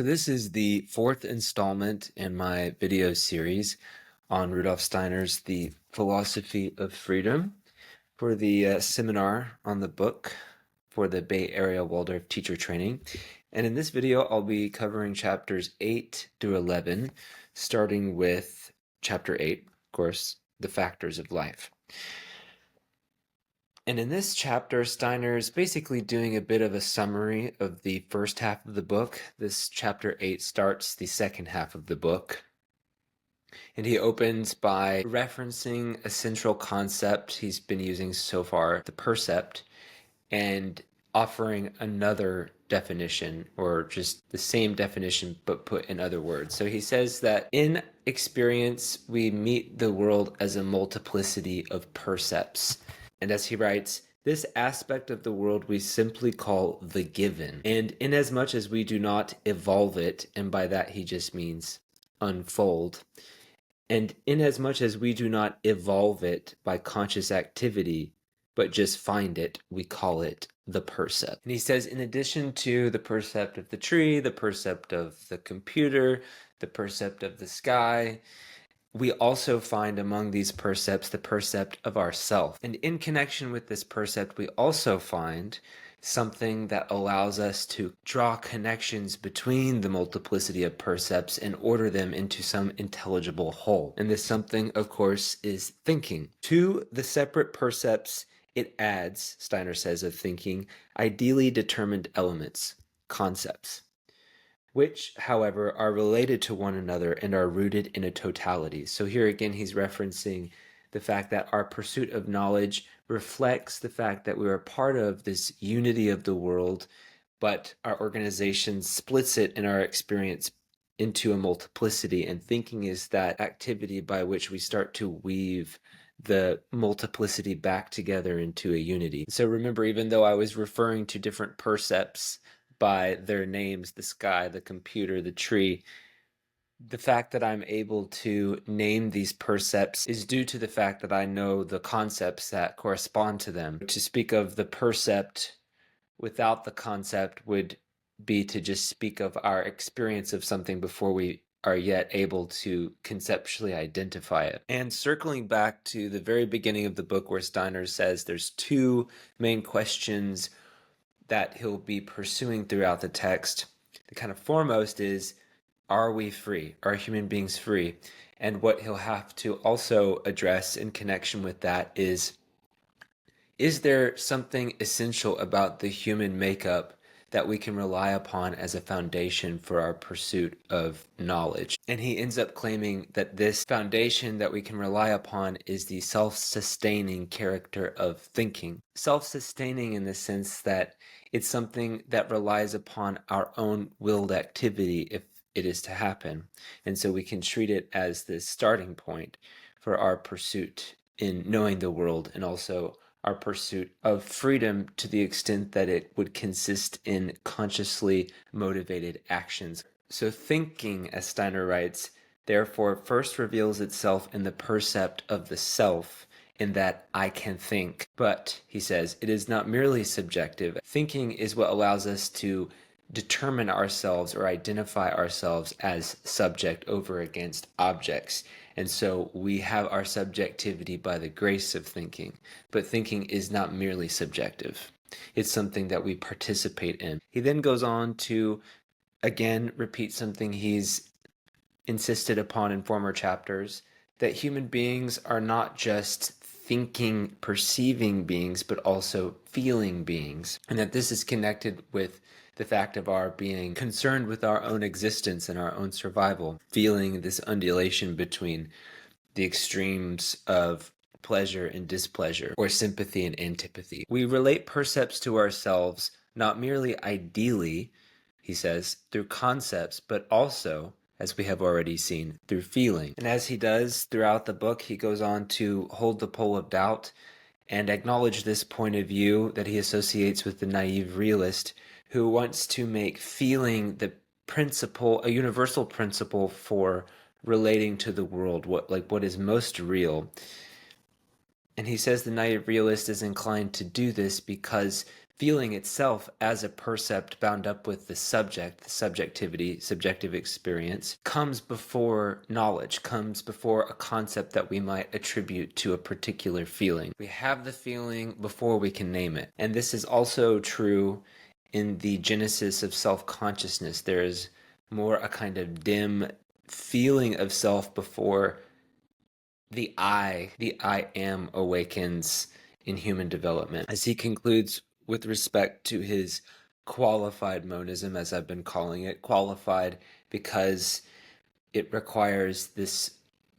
So this is the fourth installment in my video series on Rudolf Steiner's The Philosophy of Freedom for the seminar on the book for the Bay Area Waldorf teacher training. And in this video, I'll be covering chapters 8 through 11, starting with chapter 8, of course, the factors of life. And in this chapter, Steiner is basically doing a bit of a summary of the first half of the book. This chapter 8 starts the second half of the book. And he opens by referencing a central concept he's been using so far, the percept, and offering another definition, or just the same definition but put in other words. So he says that in experience, we meet the world as a multiplicity of percepts. And as he writes, this aspect of the world we simply call the given. And inasmuch as we do not evolve it, and by that he just means unfold, and inasmuch as we do not evolve it by conscious activity, but just find it, we call it the percept. And he says, in addition to the percept of the tree, the percept of the computer, the percept of the sky, we also find among these percepts the percept of ourself. And in connection with this percept, we also find something that allows us to draw connections between the multiplicity of percepts and order them into some intelligible whole. And this something, of course, is thinking. To the separate percepts, it adds, Steiner says, of thinking, ideally determined elements, concepts, which, however, are related to one another and are rooted in a totality. So here again, he's referencing the fact that our pursuit of knowledge reflects the fact that we are part of this unity of the world, but our organization splits it in our experience into a multiplicity, and thinking is that activity by which we start to weave the multiplicity back together into a unity. So remember, even though I was referring to different percepts by their names, the sky, the computer, the tree, the fact that I'm able to name these percepts is due to the fact that I know the concepts that correspond to them. To speak of the percept without the concept would be to just speak of our experience of something before we are yet able to conceptually identify it. And circling back to the very beginning of the book where Steiner says there's two main questions that he'll be pursuing throughout the text. The kind of foremost is, are we free? Are human beings free? And what he'll have to also address in connection with that is there something essential about the human makeup that we can rely upon as a foundation for our pursuit of knowledge? And he ends up claiming that this foundation that we can rely upon is the self-sustaining character of thinking. Self-sustaining in the sense that it's something that relies upon our own willed activity if it is to happen. And so we can treat it as the starting point for our pursuit in knowing the world, and also our pursuit of freedom to the extent that it would consist in consciously motivated actions. So thinking, as Steiner writes, therefore first reveals itself in the percept of the self, in that I can think. But, he says, it is not merely subjective. Thinking is what allows us to determine ourselves or identify ourselves as subject over against objects. And so we have our subjectivity by the grace of thinking. But thinking is not merely subjective. It's something that we participate in. He then goes on to, again, repeat something he's insisted upon in former chapters, that human beings are not just thinking, perceiving beings, but also feeling beings. And that this is connected with the fact of our being concerned with our own existence and our own survival, feeling this undulation between the extremes of pleasure and displeasure, or sympathy and antipathy. We relate percepts to ourselves not merely ideally, he says, through concepts, but also, as we have already seen, through feeling. And as he does throughout the book, he goes on to hold the pole of doubt and acknowledge this point of view that he associates with the naive realist, who wants to make feeling the principle, a universal principle for relating to the world, what is most real. And he says the naive realist is inclined to do this because feeling itself as a percept bound up with the subject, the subjectivity, subjective experience, comes before knowledge, comes before a concept that we might attribute to a particular feeling. We have the feeling before we can name it. And this is also true in the genesis of self-consciousness. There is more a kind of dim feeling of self before the I am awakens in human development. As he concludes with respect to his qualified monism, as I've been calling it, qualified because it requires this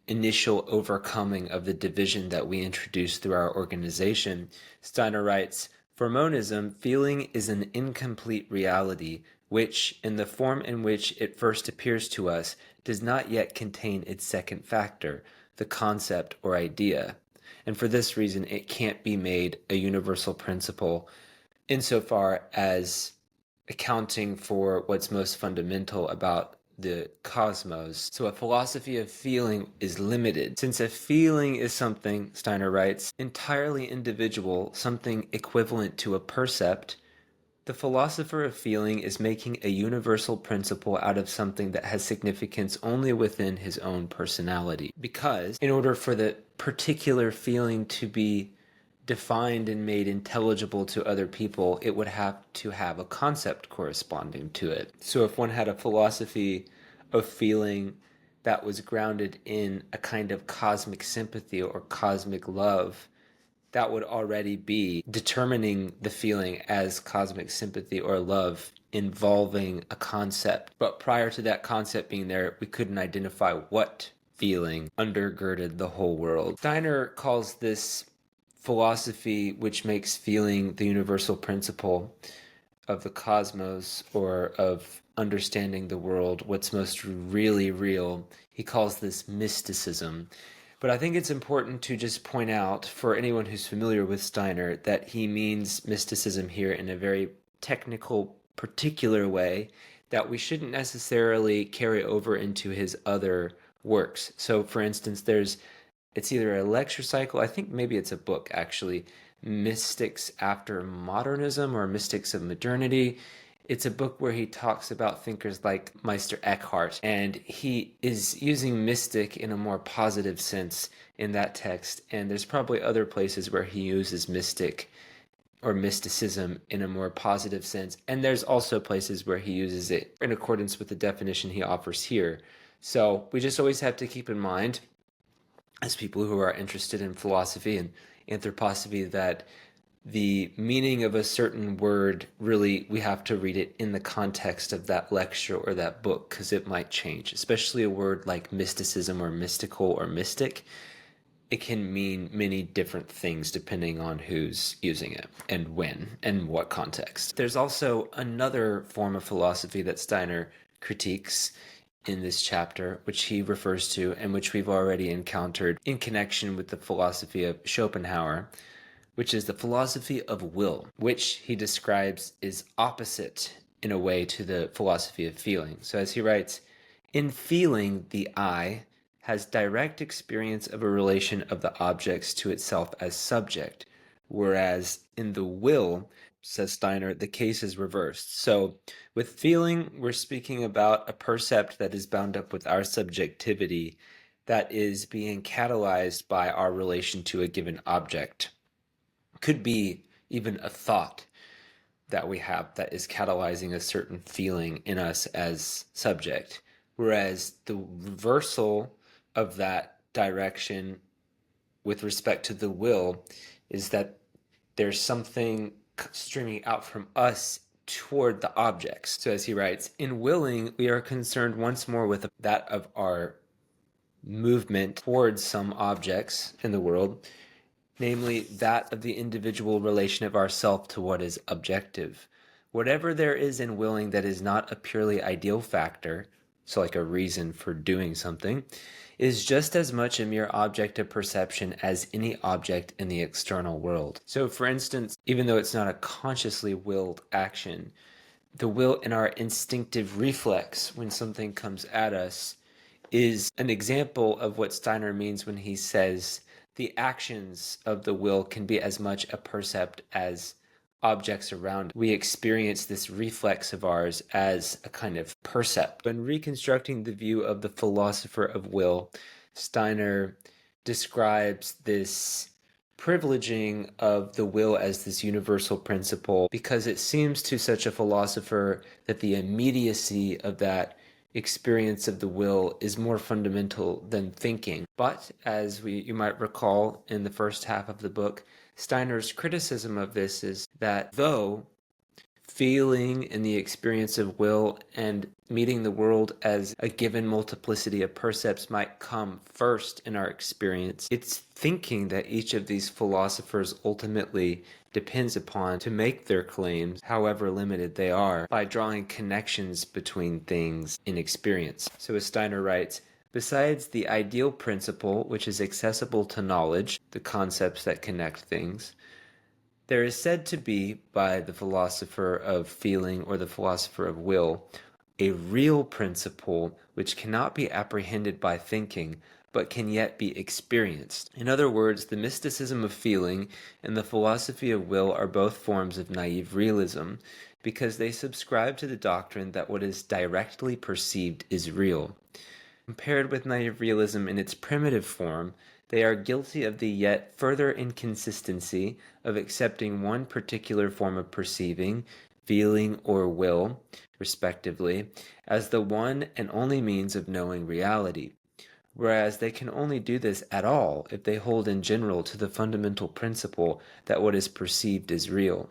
initial overcoming of the division that we introduce through our organization. Steiner writes, "For monism, feeling is an incomplete reality, which, in the form in which it first appears to us, does not yet contain its second factor, the concept or idea. And for this reason, it can't be made a universal principle insofar as accounting for what's most fundamental about the cosmos. So a philosophy of feeling is limited. Since a feeling is something," Steiner writes, "entirely individual, something equivalent to a percept, the philosopher of feeling is making a universal principle out of something that has significance only within his own personality. Because, in order for the particular feeling to be defined and made intelligible to other people, it would have to have a concept corresponding to it. So if one had a philosophy of feeling that was grounded in a kind of cosmic sympathy or cosmic love, that would already be determining the feeling as cosmic sympathy or love involving a concept. But prior to that concept being there, we couldn't identify what feeling undergirded the whole world." Steiner calls this philosophy which makes feeling the universal principle of the cosmos or of understanding the world, what's most really real. He calls this mysticism. But I think it's important to just point out, for anyone who's familiar with Steiner, that he means mysticism here in a very technical, particular way that we shouldn't necessarily carry over into his other works. So, for instance, it's either a lecture cycle, I think maybe it's a book actually, Mystics After Modernism or Mystics of Modernity. It's a book where he talks about thinkers like Meister Eckhart, and he is using mystic in a more positive sense in that text. And there's probably other places where he uses mystic or mysticism in a more positive sense. And there's also places where he uses it in accordance with the definition he offers here. So we just always have to keep in mind, as people who are interested in philosophy and anthroposophy, that the meaning of a certain word, really, we have to read it in the context of that lecture or that book, because it might change, especially a word like mysticism or mystical or mystic. It can mean many different things depending on who's using it and when and what context. There's also another form of philosophy that Steiner critiques in this chapter, which he refers to and which we've already encountered in connection with the philosophy of Schopenhauer, which is the philosophy of will, which he describes is opposite in a way to the philosophy of feeling. So as he writes, "In feeling, the I has direct experience of a relation of the objects to itself as subject, whereas in the will," says Steiner, "the case is reversed." So with feeling, we're speaking about a percept that is bound up with our subjectivity, that is being catalyzed by our relation to a given object. Could be even a thought that we have that is catalyzing a certain feeling in us as subject. Whereas the reversal of that direction with respect to the will is that there's something streaming out from us toward the objects. So as he writes, "In willing, we are concerned once more with that of our movement towards some objects in the world, namely that of the individual relation of ourself to what is objective. Whatever there is in willing that is not a purely ideal factor," so like a reason for doing something, "is just as much a mere object of perception as any object in the external world." So for instance, even though it's not a consciously willed action, the will in our instinctive reflex when something comes at us is an example of what Steiner means when he says the actions of the will can be as much a percept as objects around, we experience this reflex of ours as a kind of percept. When reconstructing the view of the philosopher of will, Steiner describes this privileging of the will as this universal principle because it seems to such a philosopher that the immediacy of that experience of the will is more fundamental than thinking. But as you might recall in the first half of the book, Steiner's criticism of this is that though feeling in the experience of will and meeting the world as a given multiplicity of percepts might come first in our experience, it's thinking that each of these philosophers ultimately depends upon to make their claims, however limited they are, by drawing connections between things in experience. So as Steiner writes, besides the ideal principle, which is accessible to knowledge, the concepts that connect things, there is said to be, by the philosopher of feeling or the philosopher of will, a real principle which cannot be apprehended by thinking, but can yet be experienced. In other words, the mysticism of feeling and the philosophy of will are both forms of naive realism, because they subscribe to the doctrine that what is directly perceived is real. Compared with naive realism in its primitive form, they are guilty of the yet further inconsistency of accepting one particular form of perceiving, feeling, or will, respectively, as the one and only means of knowing reality, whereas they can only do this at all if they hold in general to the fundamental principle that what is perceived is real.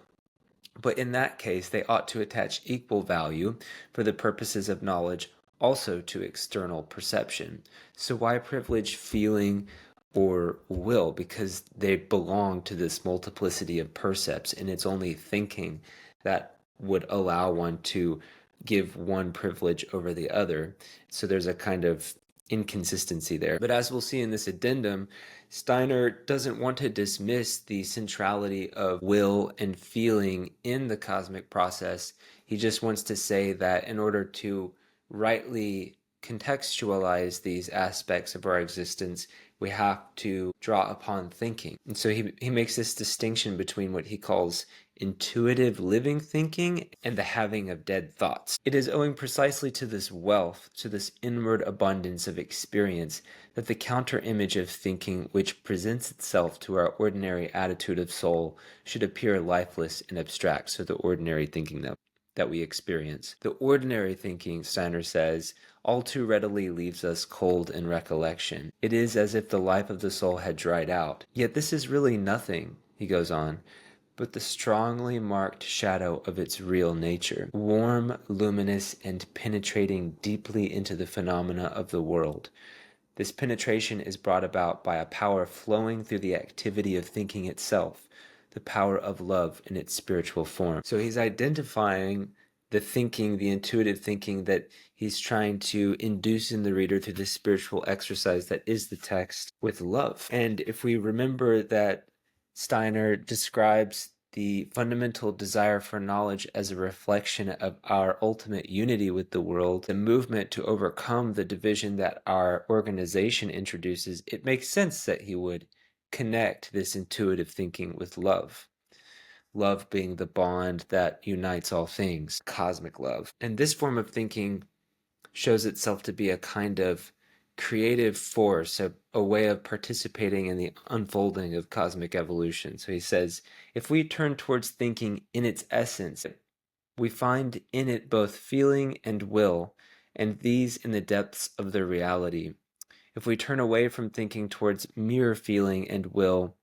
But in that case, they ought to attach equal value, for the purposes of knowledge, also to external perception. So why privilege feeling or will? Because they belong to this multiplicity of percepts, and it's only thinking that would allow one to give one privilege over the other. So there's a kind of inconsistency there. But as we'll see in this addendum, Steiner doesn't want to dismiss the centrality of will and feeling in the cosmic process. He just wants to say that in order to rightly contextualize these aspects of our existence, we have to draw upon thinking. And so he makes this distinction between what he calls intuitive living thinking and the having of dead thoughts. It is owing precisely to this wealth, to this inward abundance of experience, that the counter-image of thinking which presents itself to our ordinary attitude of soul should appear lifeless and abstract. So the ordinary thinking that we experience. The ordinary thinking, Steiner says, all too readily leaves us cold in recollection. It is as if the life of the soul had dried out. Yet this is really nothing, he goes on, but the strongly marked shadow of its real nature, warm, luminous, and penetrating deeply into the phenomena of the world. This penetration is brought about by a power flowing through the activity of thinking itself, the power of love in its spiritual form. So he's identifying the thinking, the intuitive thinking that he's trying to induce in the reader through this spiritual exercise that is the text with love. And if we remember that Steiner describes the fundamental desire for knowledge as a reflection of our ultimate unity with the world, the movement to overcome the division that our organization introduces, it makes sense that he would connect this intuitive thinking with love. Love being the bond that unites all things, cosmic love. And this form of thinking shows itself to be a kind of creative force, a way of participating in the unfolding of cosmic evolution. So he says, if we turn towards thinking in its essence, we find in it both feeling and will, and these in the depths of their reality. If we turn away from thinking towards mere feeling and will,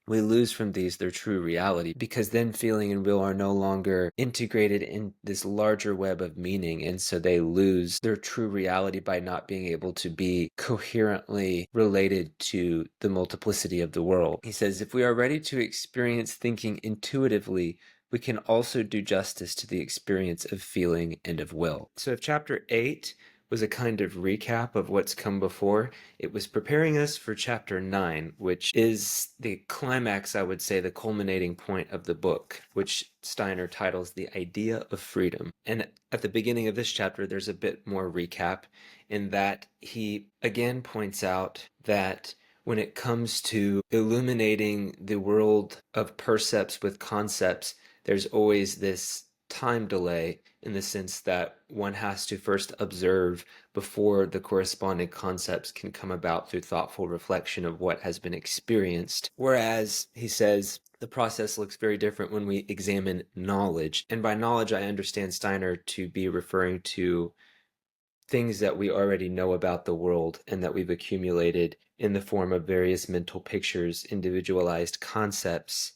we lose from these their true reality, because then feeling and will are no longer integrated in this larger web of meaning, and so they lose their true reality by not being able to be coherently related to the multiplicity of the world. He says, if we are ready to experience thinking intuitively, we can also do justice to the experience of feeling and of will. So if chapter 8 was a kind of recap of what's come before, it was preparing us for chapter 9, which is the climax, I would say, the culminating point of the book, which Steiner titles The Idea of Freedom. And at the beginning of this chapter, there's a bit more recap in that he again points out that when it comes to illuminating the world of percepts with concepts, there's always this time delay in the sense that one has to first observe before the corresponding concepts can come about through thoughtful reflection of what has been experienced. Whereas, he says, the process looks very different when we examine knowledge. And by knowledge, I understand Steiner to be referring to things that we already know about the world and that we've accumulated in the form of various mental pictures, individualized concepts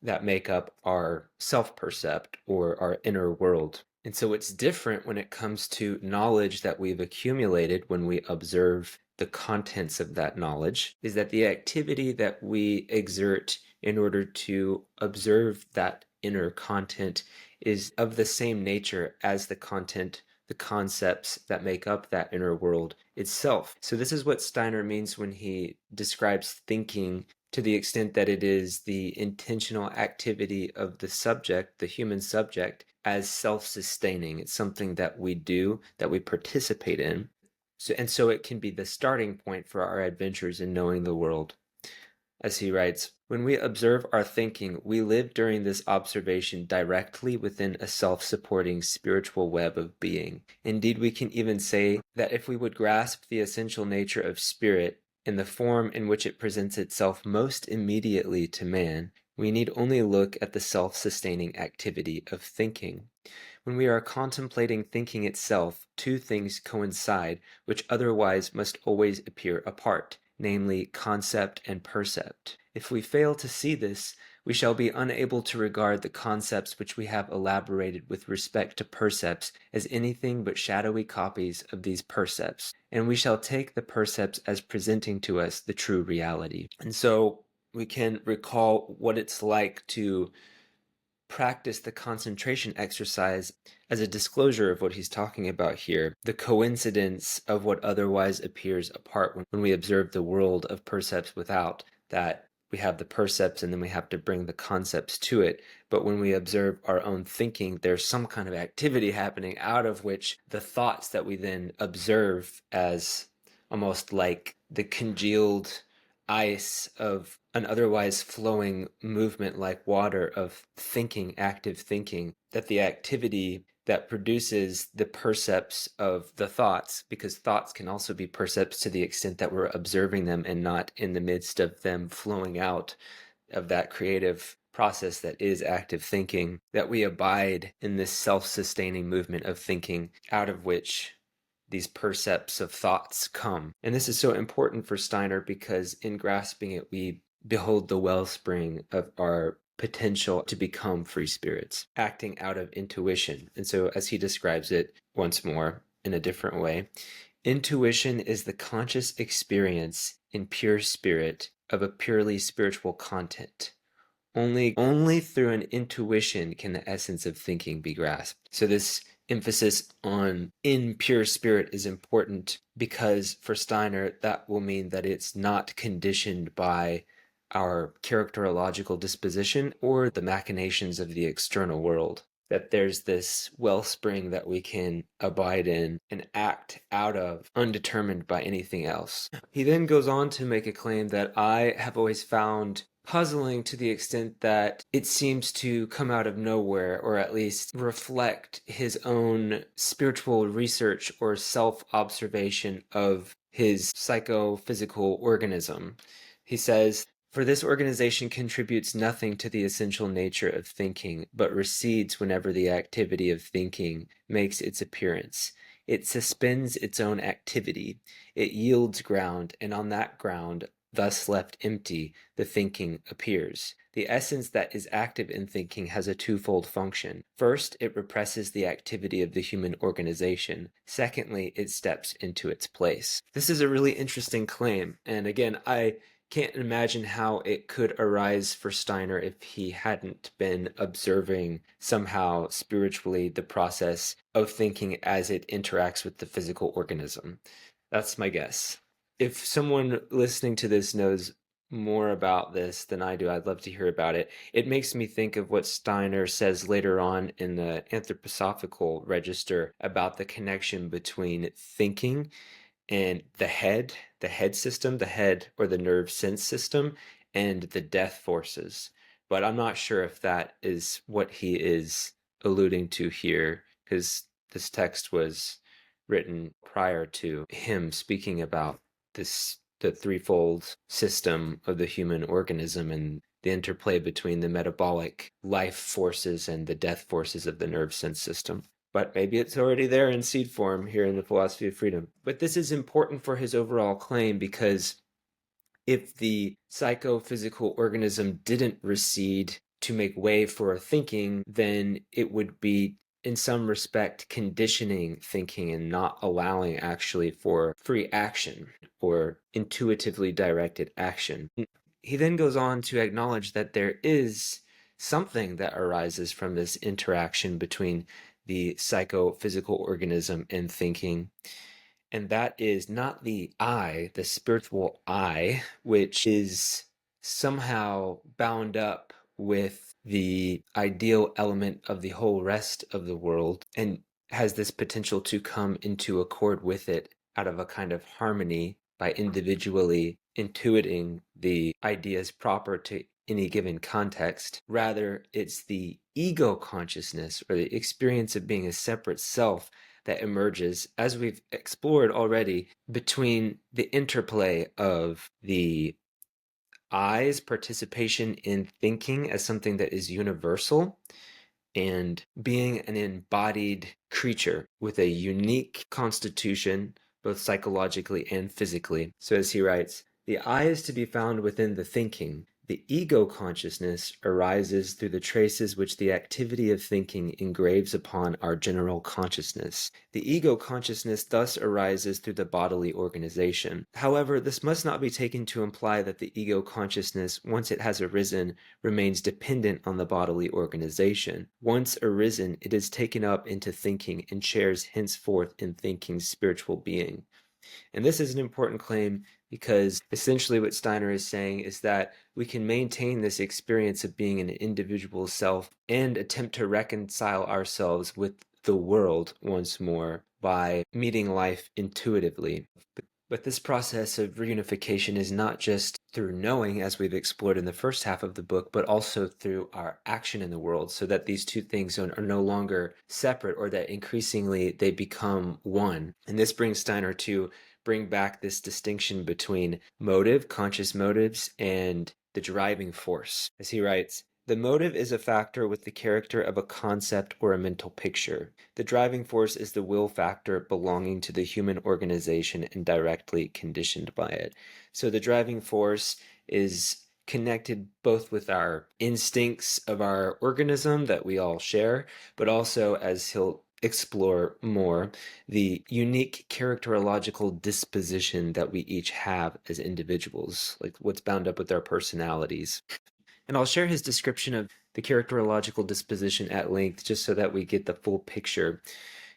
that make up our self-percept or our inner world. And so it's different when it comes to knowledge that we've accumulated when we observe the contents of that knowledge, is that the activity that we exert in order to observe that inner content is of the same nature as the content, the concepts that make up that inner world itself. So this is what Steiner means when he describes thinking to the extent that it is the intentional activity of the subject, the human subject, as self-sustaining. It's something that we do, that we participate in. So it can be the starting point for our adventures in knowing the world. As he writes, when we observe our thinking, we live during this observation directly within a self-supporting spiritual web of being. Indeed, we can even say that if we would grasp the essential nature of spirit in the form in which it presents itself most immediately to man, we need only look at the self-sustaining activity of thinking. When we are contemplating thinking itself, two things coincide which otherwise must always appear apart, namely concept and percept. If we fail to see this, we shall be unable to regard the concepts which we have elaborated with respect to percepts as anything but shadowy copies of these percepts, and we shall take the percepts as presenting to us the true reality. And so we can recall what it's like to practice the concentration exercise as a disclosure of what he's talking about here, the coincidence of what otherwise appears apart when we observe the world of percepts without, that we have the percepts and then we have to bring the concepts to it. But when we observe our own thinking, there's some kind of activity happening out of which the thoughts that we then observe as almost like the congealed ice of an otherwise flowing movement like water of thinking, active thinking, that the activity that produces the percepts of the thoughts, because thoughts can also be percepts to the extent that we're observing them and not in the midst of them flowing out of that creative process that is active thinking, that we abide in this self-sustaining movement of thinking out of which these percepts of thoughts come. And this is so important for Steiner because in grasping it, we behold the wellspring of our potential to become free spirits, acting out of intuition. And so as he describes it once more in a different way, intuition is the conscious experience in pure spirit of a purely spiritual content. Only through an intuition can the essence of thinking be grasped. So this emphasis on in pure spirit is important because for Steiner that will mean that it's not conditioned by our characterological disposition or the machinations of the external world, that there's this wellspring that we can abide in and act out of, undetermined by anything else. He then goes on to make a claim that I have always found puzzling to the extent that it seems to come out of nowhere, or at least reflect his own spiritual research or self-observation of his psychophysical organism. He says, for this organization contributes nothing to the essential nature of thinking, but recedes whenever the activity of thinking makes its appearance. It suspends its own activity. It yields ground, and on that ground, thus left empty, the thinking appears. The essence that is active in thinking has a twofold function. First, it represses the activity of the human organization. Secondly, it steps into its place. This is a really interesting claim, and again, I can't imagine how it could arise for Steiner if he hadn't been observing somehow spiritually the process of thinking as it interacts with the physical organism. That's my guess. If someone listening to this knows more about this than I do, I'd love to hear about it. It makes me think of what Steiner says later on in the anthroposophical register about the connection between thinking and the head system, the head or the nerve sense system, and the death forces. But I'm not sure if that is what he is alluding to here, because this text was written prior to him speaking about the threefold system of the human organism and the interplay between the metabolic life forces and the death forces of the nerve sense system. But maybe it's already there in seed form here in the Philosophy of Freedom. But this is important for his overall claim, because if the psychophysical organism didn't recede to make way for thinking, then it would be, in some respect, conditioning thinking and not allowing actually for free action or intuitively directed action. He then goes on to acknowledge that there is something that arises from this interaction between the psychophysical organism and thinking, and that is not the I, the spiritual I, which is somehow bound up with the ideal element of the whole rest of the world and has this potential to come into accord with it out of a kind of harmony by individually intuiting the ideas proper to any given context. Rather, it's the ego consciousness or the experience of being a separate self that emerges, as we've explored already, between the interplay of the I's participation in thinking as something that is universal and being an embodied creature with a unique constitution, both psychologically and physically. So, as he writes, the I is to be found within the thinking. The ego consciousness arises through the traces which the activity of thinking engraves upon our general consciousness. The ego consciousness thus arises through the bodily organization. However, this must not be taken to imply that the ego consciousness, once it has arisen, remains dependent on the bodily organization. Once arisen, it is taken up into thinking and shares henceforth in thinking's spiritual being. And this is an important claim because essentially what Steiner is saying is that we can maintain this experience of being an individual self and attempt to reconcile ourselves with the world once more by meeting life intuitively. But this process of reunification is not just through knowing, as we've explored in the first half of the book, but also through our action in the world, so that these two things are no longer separate, or that increasingly they become one. And this brings Steiner to bring back this distinction between motive, conscious motives, and the driving force. As he writes, the motive is a factor with the character of a concept or a mental picture. The driving force is the will factor belonging to the human organization and directly conditioned by it. So the driving force is connected both with our instincts of our organism that we all share, but also, as he'll explore more, the unique characterological disposition that we each have as individuals, like what's bound up with our personalities. And I'll share his description of the characterological disposition at length just so that we get the full picture.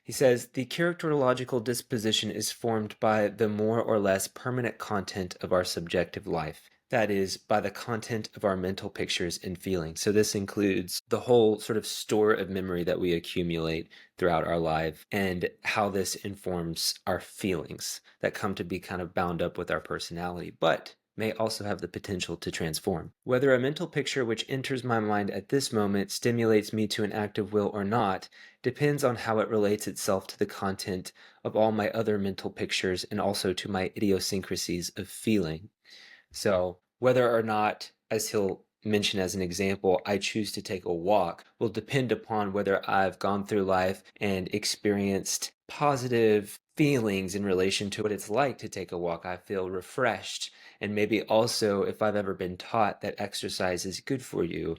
He says, the characterological disposition is formed by the more or less permanent content of our subjective life. That is, by the content of our mental pictures and feelings. So this includes the whole sort of store of memory that we accumulate throughout our life and how this informs our feelings that come to be kind of bound up with our personality, but may also have the potential to transform. Whether a mental picture which enters my mind at this moment stimulates me to an act of will or not depends on how it relates itself to the content of all my other mental pictures and also to my idiosyncrasies of feeling. So whether or not, as he'll mention as an example, I choose to take a walk will depend upon whether I've gone through life and experienced positive feelings in relation to what it's like to take a walk. I feel refreshed. And maybe also if I've ever been taught that exercise is good for you,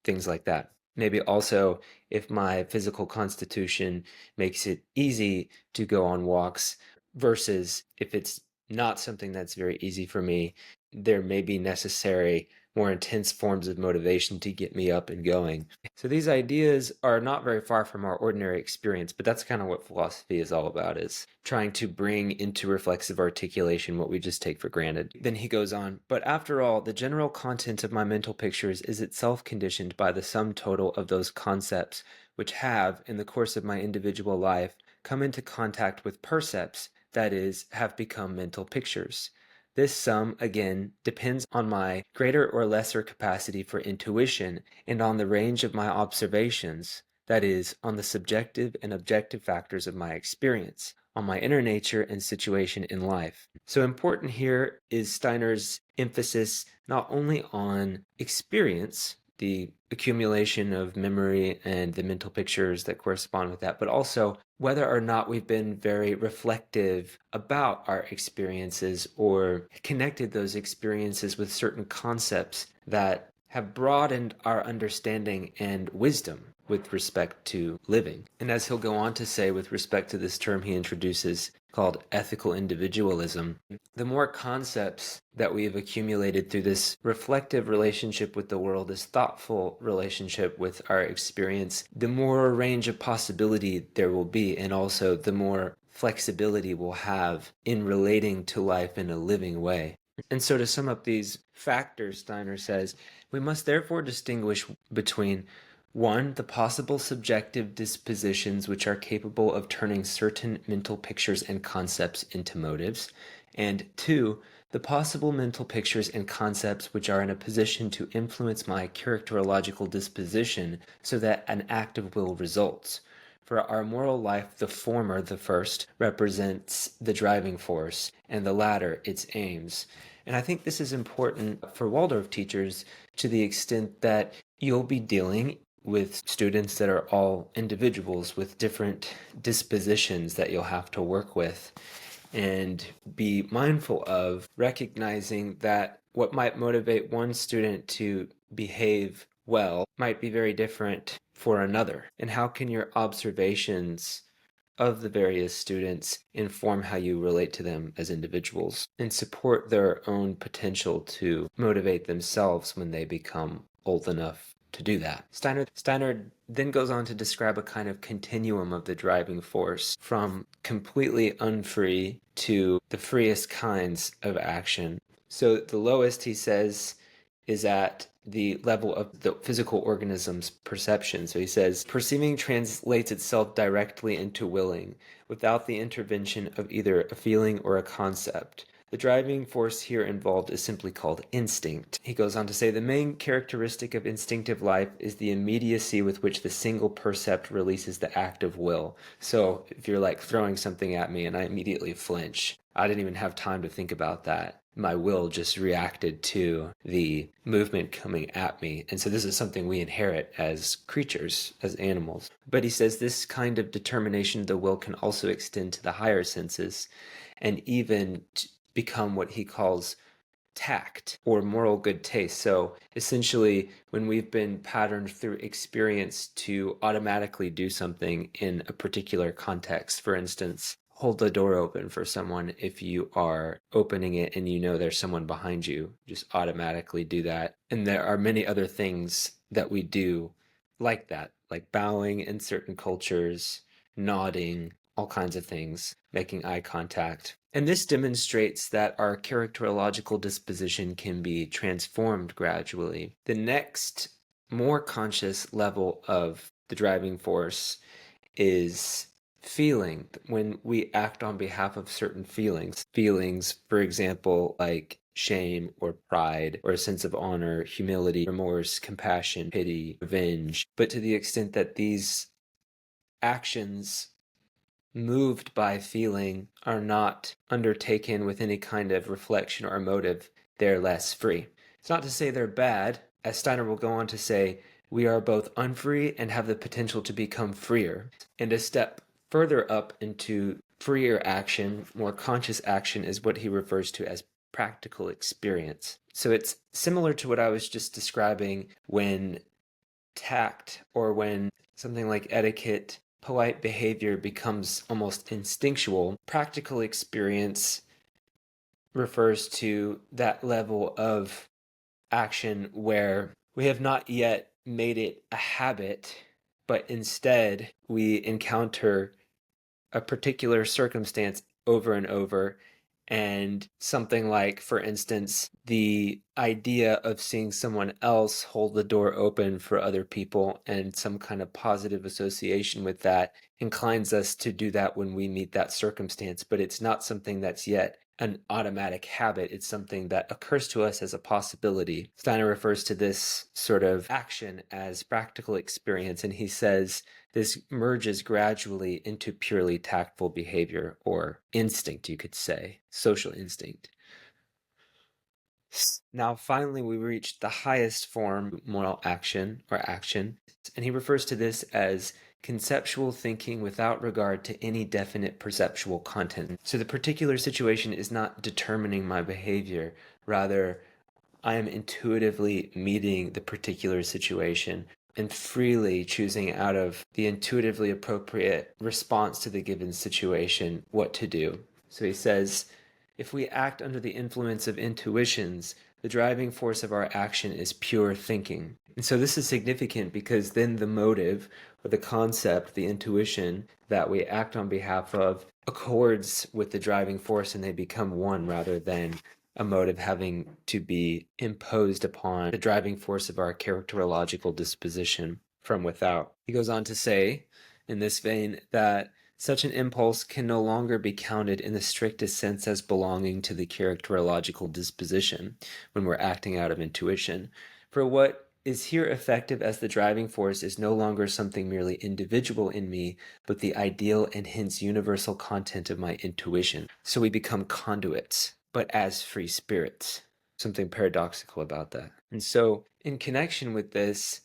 things like that. Maybe also if my physical constitution makes it easy to go on walks versus if it's not something that's very easy for me, there may be necessary more intense forms of motivation to get me up and going. So these ideas are not very far from our ordinary experience, but that's kind of what philosophy is all about, is trying to bring into reflexive articulation what we just take for granted. Then he goes on, but after all, the general content of my mental pictures is itself conditioned by the sum total of those concepts which have, in the course of my individual life, come into contact with percepts, that is, have become mental pictures. This sum, again, depends on my greater or lesser capacity for intuition and on the range of my observations, that is, on the subjective and objective factors of my experience, on my inner nature and situation in life. So important here is Steiner's emphasis not only on experience, the accumulation of memory and the mental pictures that correspond with that, but also whether or not we've been very reflective about our experiences or connected those experiences with certain concepts that have broadened our understanding and wisdom with respect to living. And as he'll go on to say with respect to this term he introduces called ethical individualism, the more concepts that we have accumulated through this reflective relationship with the world, this thoughtful relationship with our experience, the more range of possibility there will be, and also the more flexibility we'll have in relating to life in a living way. And so to sum up these factors, Steiner says, we must therefore distinguish between 1. The possible subjective dispositions which are capable of turning certain mental pictures and concepts into motives, and 2. The possible mental pictures and concepts which are in a position to influence my characterological disposition so that an act of will results. For our moral life, the former, the first, represents the driving force, and the latter, its aims. And I think this is important for Waldorf teachers to the extent that you'll be dealing with students that are all individuals with different dispositions that you'll have to work with, and be mindful of recognizing that what might motivate one student to behave well might be very different for another. And how can your observations of the various students inform how you relate to them as individuals and support their own potential to motivate themselves when they become old enough to do that. Steiner then goes on to describe a kind of continuum of the driving force from completely unfree to the freest kinds of action. So the lowest, he says, is at the level of the physical organism's perception. So he says, perceiving translates itself directly into willing, without the intervention of either a feeling or a concept. The driving force here involved is simply called instinct. He goes on to say, the main characteristic of instinctive life is the immediacy with which the single percept releases the act of will. So if you're like throwing something at me and I immediately flinch, I didn't even have time to think about that. My will just reacted to the movement coming at me. And so this is something we inherit as creatures, as animals. But he says this kind of determination of the will can also extend to the higher senses and even become what he calls tact or moral good taste. So essentially, when we've been patterned through experience to automatically do something in a particular context, for instance, hold the door open for someone if you are opening it and you know there's someone behind you, just automatically do that. And there are many other things that we do like that, like bowing in certain cultures, nodding, all kinds of things, making eye contact. And this demonstrates that our characterological disposition can be transformed gradually. The next, more conscious level of the driving force is feeling, when we act on behalf of certain feelings. Feelings, for example, like shame or pride or a sense of honor, humility, remorse, compassion, pity, revenge. But to the extent that these actions moved by feeling are not undertaken with any kind of reflection or motive, they're less free. It's not to say they're bad. As Steiner will go on to say, we are both unfree and have the potential to become freer. And a step further up into freer action, more conscious action, is what he refers to as practical experience. So it's similar to what I was just describing when tact or when something like etiquette, polite behavior becomes almost instinctual. Practical experience refers to that level of action where we have not yet made it a habit, but instead we encounter a particular circumstance over and over. And something like, for instance, the idea of seeing someone else hold the door open for other people and some kind of positive association with that inclines us to do that when we meet that circumstance, but it's not something that's yet an automatic habit. It's something that occurs to us as a possibility. Steiner refers to this sort of action as practical experience, and he says this merges gradually into purely tactful behavior, or instinct, you could say, social instinct. Now, finally, we reach the highest form, moral action, and he refers to this as conceptual thinking without regard to any definite perceptual content. So the particular situation is not determining my behavior, rather, I am intuitively meeting the particular situation and freely choosing out of the intuitively appropriate response to the given situation what to do. So he says, if we act under the influence of intuitions, the driving force of our action is pure thinking. And so this is significant because then the motive or the concept, the intuition that we act on behalf of accords with the driving force, and they become one rather than a motive having to be imposed upon the driving force of our characterological disposition from without. He goes on to say, in this vein, that such an impulse can no longer be counted in the strictest sense as belonging to the characterological disposition when we're acting out of intuition. For what is here effective as the driving force is no longer something merely individual in me, but the ideal and hence universal content of my intuition. So we become conduits, but as free spirits. Something paradoxical about that. And so, in connection with this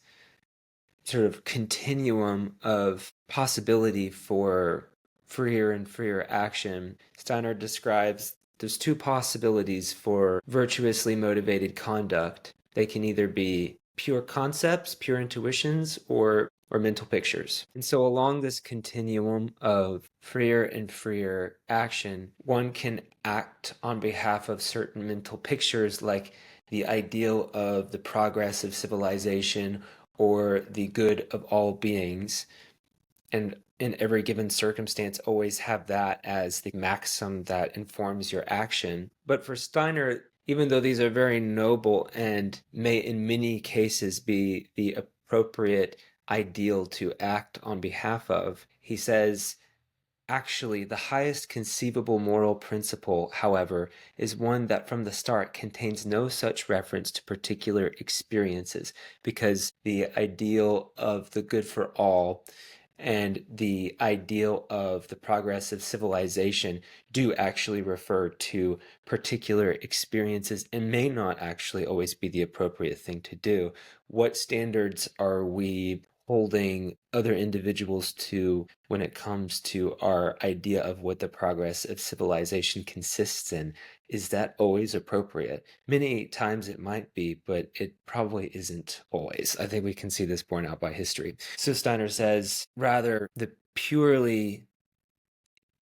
sort of continuum of possibility for freer and freer action, Steiner describes there's two possibilities for virtuously motivated conduct. They can either be pure concepts, pure intuitions, or mental pictures. And so along this continuum of freer and freer action, one can act on behalf of certain mental pictures, like the ideal of the progress of civilization or the good of all beings, and in every given circumstance always have that as the maxim that informs your action. But for Steiner, even though these are very noble and may in many cases be the appropriate ideal to act on behalf of, he says, actually, the highest conceivable moral principle, however, is one that from the start contains no such reference to particular experiences, because the ideal of the good for all and the ideal of the progress of civilization do actually refer to particular experiences and may not actually always be the appropriate thing to do. What standards are we holding other individuals to when it comes to our idea of what the progress of civilization consists in? Is that always appropriate? Many times it might be, but it probably isn't always. I think we can see this borne out by history. So Steiner says, rather, the purely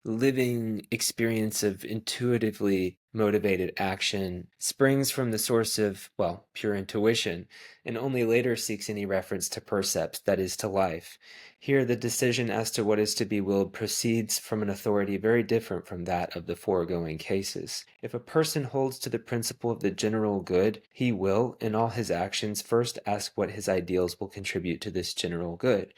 living experience of intuitively motivated action springs from the source of, well, pure intuition, and only later seeks any reference to percepts, that is, to life. Here, the decision as to what is to be willed proceeds from an authority very different from that of the foregoing cases. If a person holds to the principle of the general good, he will, in all his actions, first ask what his ideals will contribute to this general good.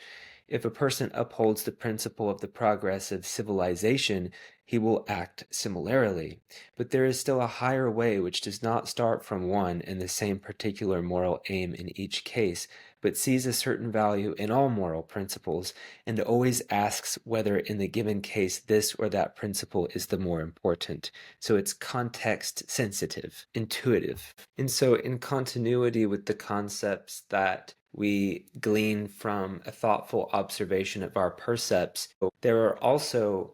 If a person upholds the principle of the progress of civilization, he will act similarly. But there is still a higher way which does not start from one and the same particular moral aim in each case, but sees a certain value in all moral principles, and always asks whether in the given case this or that principle is the more important. So it's context sensitive, intuitive. And so in continuity with the concepts that we glean from a thoughtful observation of our percepts, there are also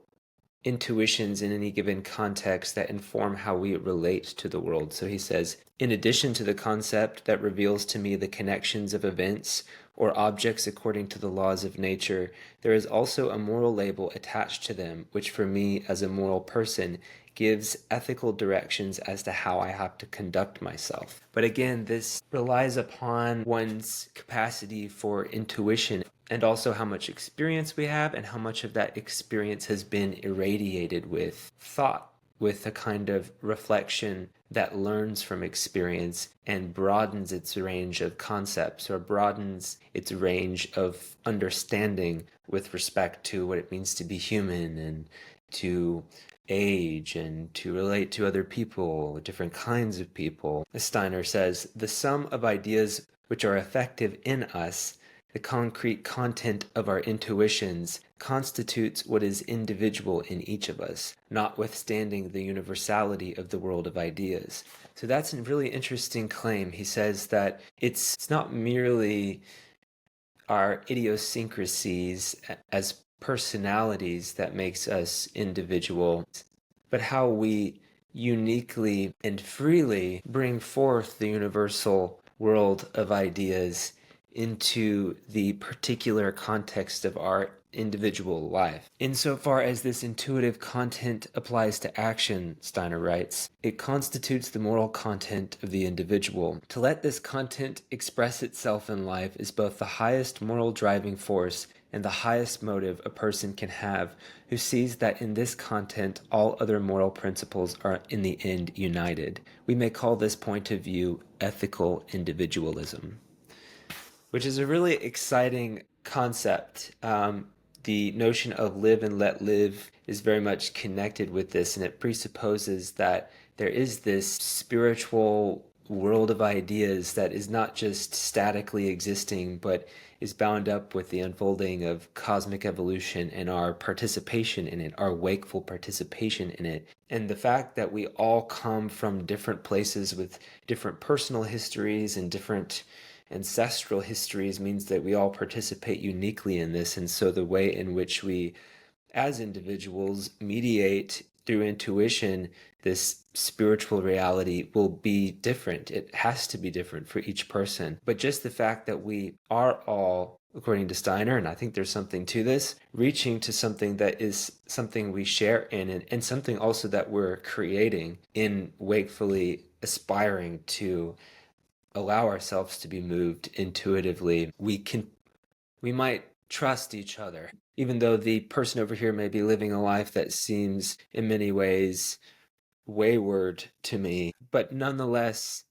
intuitions in any given context that inform how we relate to the world. So he says, in addition to the concept that reveals to me the connections of events or objects according to the laws of nature, there is also a moral label attached to them, which for me as a moral person gives ethical directions as to how I have to conduct myself. But again, this relies upon one's capacity for intuition, and also how much experience we have and how much of that experience has been irradiated with thought, with a kind of reflection that learns from experience and broadens its range of concepts, or broadens its range of understanding with respect to what it means to be human and to age and to relate to other people, different kinds of people. As Steiner says, the sum of ideas which are effective in us, the concrete content of our intuitions, constitutes what is individual in each of us, notwithstanding the universality of the world of ideas. So that's a really interesting claim. He says that it's not merely our idiosyncrasies as personalities that makes us individual, but how we uniquely and freely bring forth the universal world of ideas into the particular context of our individual life. Insofar as this intuitive content applies to action, Steiner writes, it constitutes the moral content of the individual. To let this content express itself in life is both the highest moral driving force and the highest motive a person can have who sees that in this content all other moral principles are in the end united. We may call this point of view ethical individualism, which is a really exciting concept. The notion of live and let live is very much connected with this, and it presupposes that there is this spiritual world of ideas that is not just statically existing, but is bound up with the unfolding of cosmic evolution and our participation in it, our wakeful participation in it. And the fact that we all come from different places with different personal histories and different ancestral histories means that we all participate uniquely in this. And so the way in which we, as individuals, mediate through intuition this spiritual reality will be different. It has to be different for each person. But just the fact that we are all, according to Steiner, and I think there's something to this, reaching to something that is something we share in, and something also that we're creating in wakefully aspiring to allow ourselves to be moved intuitively, we might trust each other, even though the person over here may be living a life that seems in many ways wayward to me, but nonetheless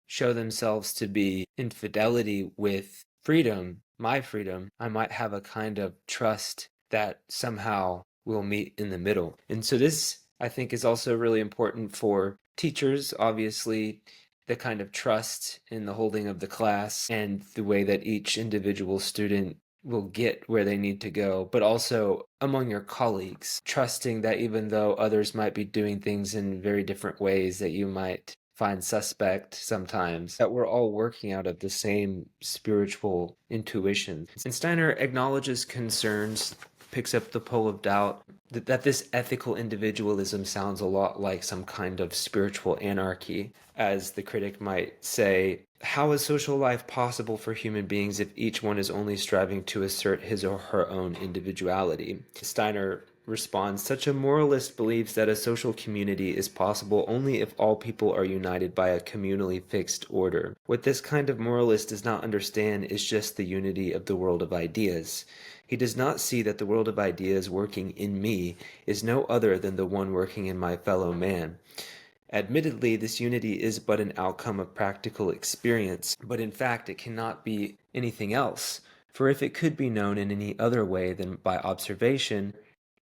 show themselves to be in fidelity with freedom, my freedom. I might have a kind of trust that somehow we'll meet in the middle. And so this, I think, is also really important for teachers, obviously, the kind of trust in the holding of the class and the way that each individual student will get where they need to go, but also among your colleagues, trusting that even though others might be doing things in very different ways that you might find suspect sometimes, that we're all working out of the same spiritual intuition. And Steiner acknowledges concerns, picks up the pole of doubt, that this ethical individualism sounds a lot like some kind of spiritual anarchy. As the critic might say, how is social life possible for human beings if each one is only striving to assert his or her own individuality? Steiner responds, such a moralist believes that a social community is possible only if all people are united by a communally fixed order. What this kind of moralist does not understand is just the unity of the world of ideas. He does not see that the world of ideas working in me is no other than the one working in my fellow man. Admittedly, this unity is but an outcome of practical experience, but in fact it cannot be anything else, for if it could be known in any other way than by observation,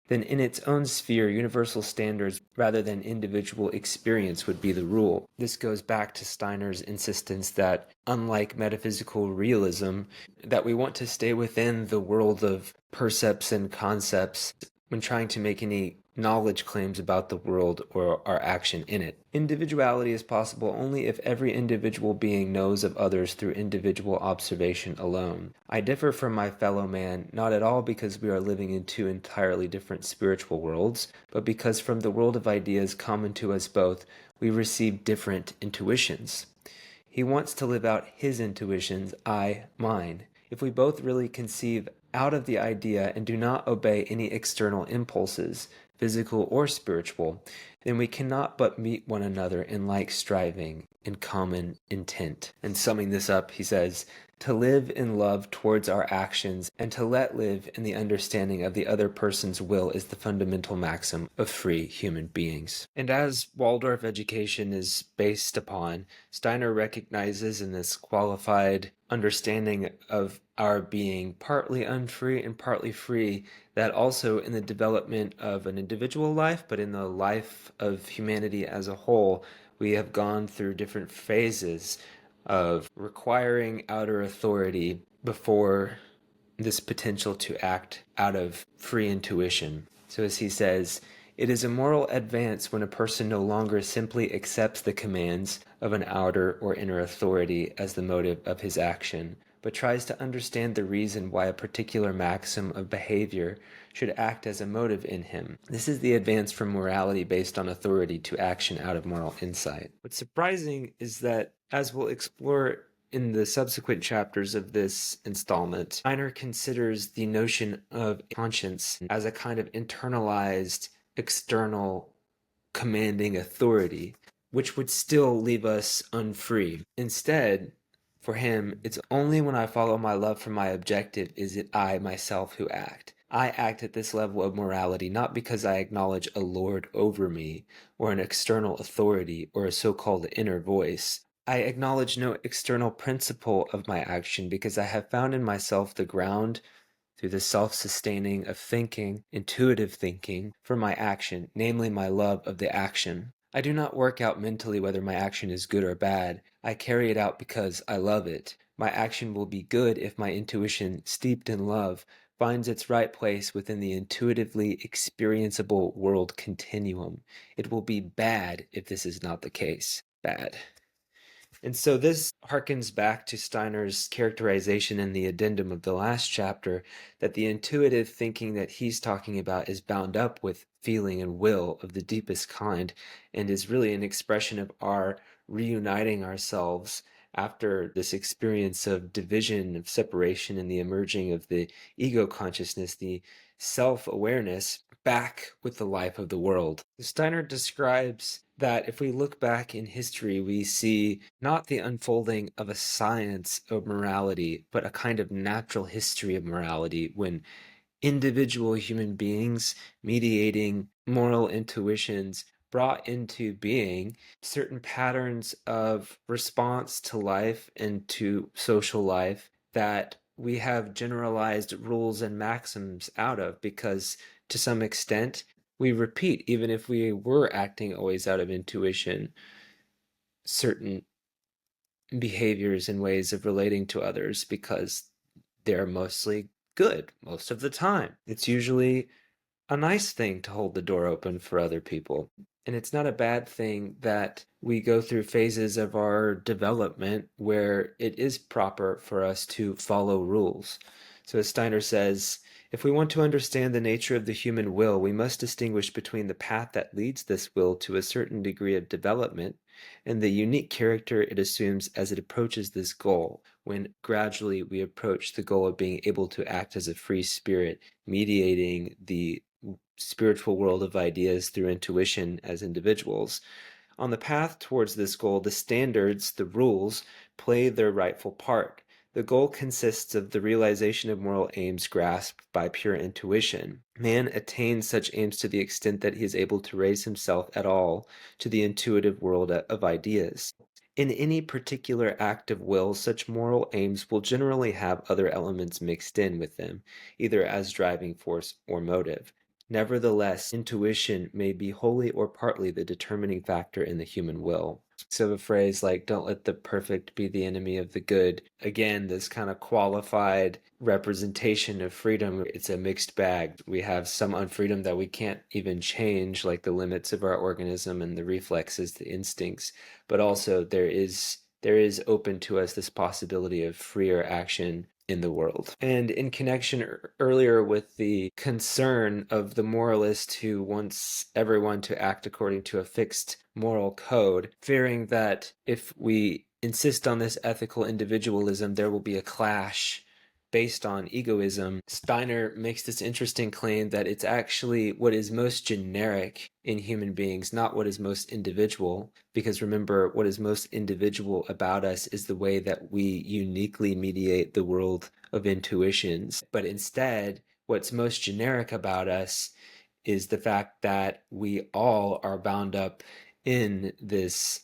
then in its own sphere universal standards rather than individual experience would be the rule. This goes back to Steiner's insistence that, unlike metaphysical realism, that we want to stay within the world of percepts and concepts when trying to make any knowledge claims about the world or our action in it. Individuality is possible only if every individual being knows of others through individual observation alone. I differ from my fellow man not at all because we are living in two entirely different spiritual worlds, but because from the world of ideas common to us both, we receive different intuitions. He wants to live out his intuitions, I mine. If we both really conceive out of the idea and do not obey any external impulses, physical or spiritual, then we cannot but meet one another in like striving, in common intent. And summing this up, he says, To live in love towards our actions and to let live in the understanding of the other person's will is the fundamental maxim of free human beings. And as Waldorf education is based upon, Steiner recognizes in this qualified understanding of our being partly unfree and partly free, that also in the development of an individual life, but in the life of humanity as a whole, we have gone through different phases of requiring outer authority before this potential to act out of free intuition. So, as he says, it is a moral advance when a person no longer simply accepts the commands of an outer or inner authority as the motive of his action, but tries to understand the reason why a particular maxim of behavior should act as a motive in him. This is the advance from morality based on authority to action out of moral insight. What's surprising is that, as we'll explore in the subsequent chapters of this installment, Steiner considers the notion of conscience as a kind of internalized, external, commanding authority, which would still leave us unfree. Instead, for him, it's only when I follow my love for my objective is it I, myself, who act. I act at this level of morality not because I acknowledge a lord over me, or an external authority, or a so-called inner voice. I acknowledge no external principle of my action because I have found in myself the ground through the self-sustaining of thinking, intuitive thinking, for my action, namely my love of the action. I do not work out mentally whether my action is good or bad. I carry it out because I love it. My action will be good if my intuition, steeped in love, finds its right place within the intuitively experienceable world continuum. It will be bad if this is not the case. Bad. And so this harkens back to Steiner's characterization in the addendum of the last chapter, that the intuitive thinking that he's talking about is bound up with feeling and will of the deepest kind, and is really an expression of our reuniting ourselves after this experience of division, of separation, and the emerging of the ego consciousness, the self-awareness, back with the life of the world. Steiner describes that if we look back in history, we see not the unfolding of a science of morality, but a kind of natural history of morality, when individual human beings mediating moral intuitions brought into being certain patterns of response to life and to social life that we have generalized rules and maxims out of, because to some extent we repeat, even if we were acting always out of intuition, certain behaviors and ways of relating to others because they're mostly good most of the time. It's usually a nice thing to hold the door open for other people. And it's not a bad thing that we go through phases of our development where it is proper for us to follow rules. So as Steiner says, if we want to understand the nature of the human will, we must distinguish between the path that leads this will to a certain degree of development and the unique character it assumes as it approaches this goal, when gradually we approach the goal of being able to act as a free spirit, mediating the spiritual world of ideas through intuition as individuals. On the path towards this goal, the standards, the rules, play their rightful part. The goal consists of the realization of moral aims grasped by pure intuition. Man attains such aims to the extent that he is able to raise himself at all to the intuitive world of ideas. In any particular act of will, such moral aims will generally have other elements mixed in with them, either as driving force or motive. Nevertheless, intuition may be wholly or partly the determining factor in the human will. So a phrase like, don't let the perfect be the enemy of the good. Again, this kind of qualified representation of freedom, it's a mixed bag. We have some unfreedom that we can't even change, like the limits of our organism and the reflexes, the instincts. But also there is open to us this possibility of freer action in the world. And in connection earlier with the concern of the moralist who wants everyone to act according to a fixed moral code, fearing that if we insist on this ethical individualism, there will be a clash based on egoism, Steiner makes this interesting claim that it's actually what is most generic in human beings, not what is most individual. Because remember, what is most individual about us is the way that we uniquely mediate the world of intuitions. But instead, what's most generic about us is the fact that we all are bound up in this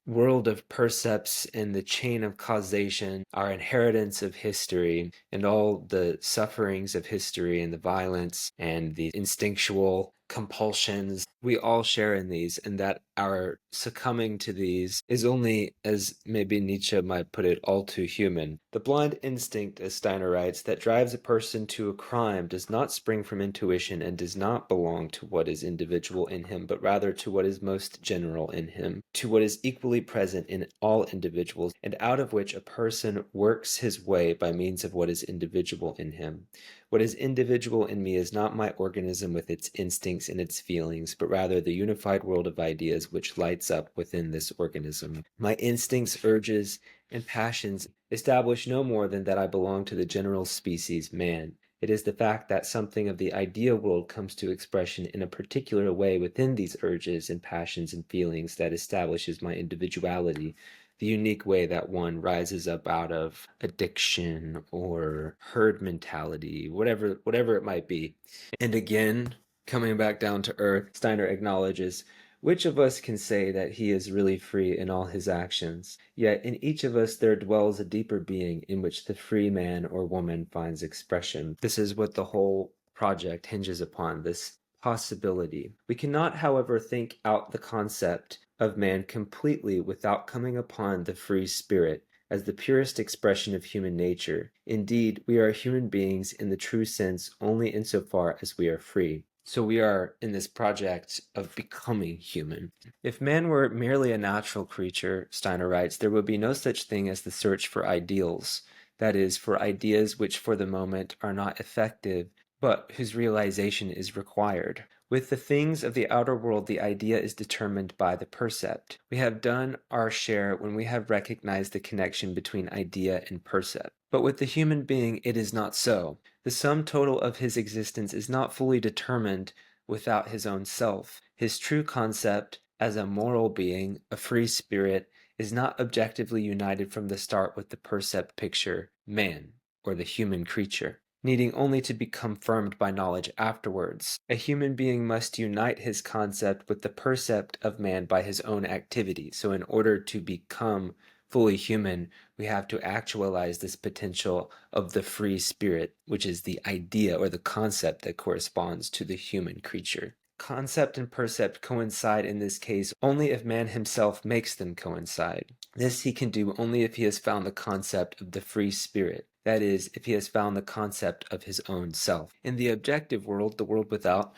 world of percepts and the chain of causation, our inheritance of history, and all the sufferings of history and the violence and the instinctual compulsions. We all share in these, and that our succumbing to these is only, as maybe Nietzsche might put it, all too human. The blind instinct, as Steiner writes, that drives a person to a crime does not spring from intuition and does not belong to what is individual in him, but rather to what is most general in him, to what is equally present in all individuals, and out of which a person works his way by means of what is individual in him. What is individual in me is not my organism with its instincts and its feelings, but rather the unified world of ideas which lights up within this organism. My instincts, urges, and passions establish no more than that I belong to the general species, man. It is the fact that something of the idea world comes to expression in a particular way within these urges and passions and feelings that establishes my individuality, the unique way that one rises up out of addiction or herd mentality, whatever it might be. And again, coming back down to earth, Steiner acknowledges, which of us can say that he is really free in all his actions? Yet in each of us there dwells a deeper being in which the free man or woman finds expression. This is what the whole project hinges upon, this possibility. We cannot, however, think out the concept of man completely without coming upon the free spirit as the purest expression of human nature. Indeed, we are human beings in the true sense only insofar as we are free. So we are in this project of becoming human. If man were merely a natural creature, Steiner writes, there would be no such thing as the search for ideals, that is, for ideas which for the moment are not effective, but whose realization is required. With the things of the outer world, the idea is determined by the percept. We have done our share when we have recognized the connection between idea and percept. But with the human being, it is not so. The sum total of his existence is not fully determined without his own self. His true concept, as a moral being, a free spirit, is not objectively united from the start with the percept picture, man, or the human creature, needing only to be confirmed by knowledge afterwards. A human being must unite his concept with the percept of man by his own activity. So in order to become fully human, we have to actualize this potential of the free spirit, which is the idea or the concept that corresponds to the human creature. Concept and percept coincide in this case only if man himself makes them coincide. This he can do only if he has found the concept of the free spirit. That is, if he has found the concept of his own self. In the objective world, the world without,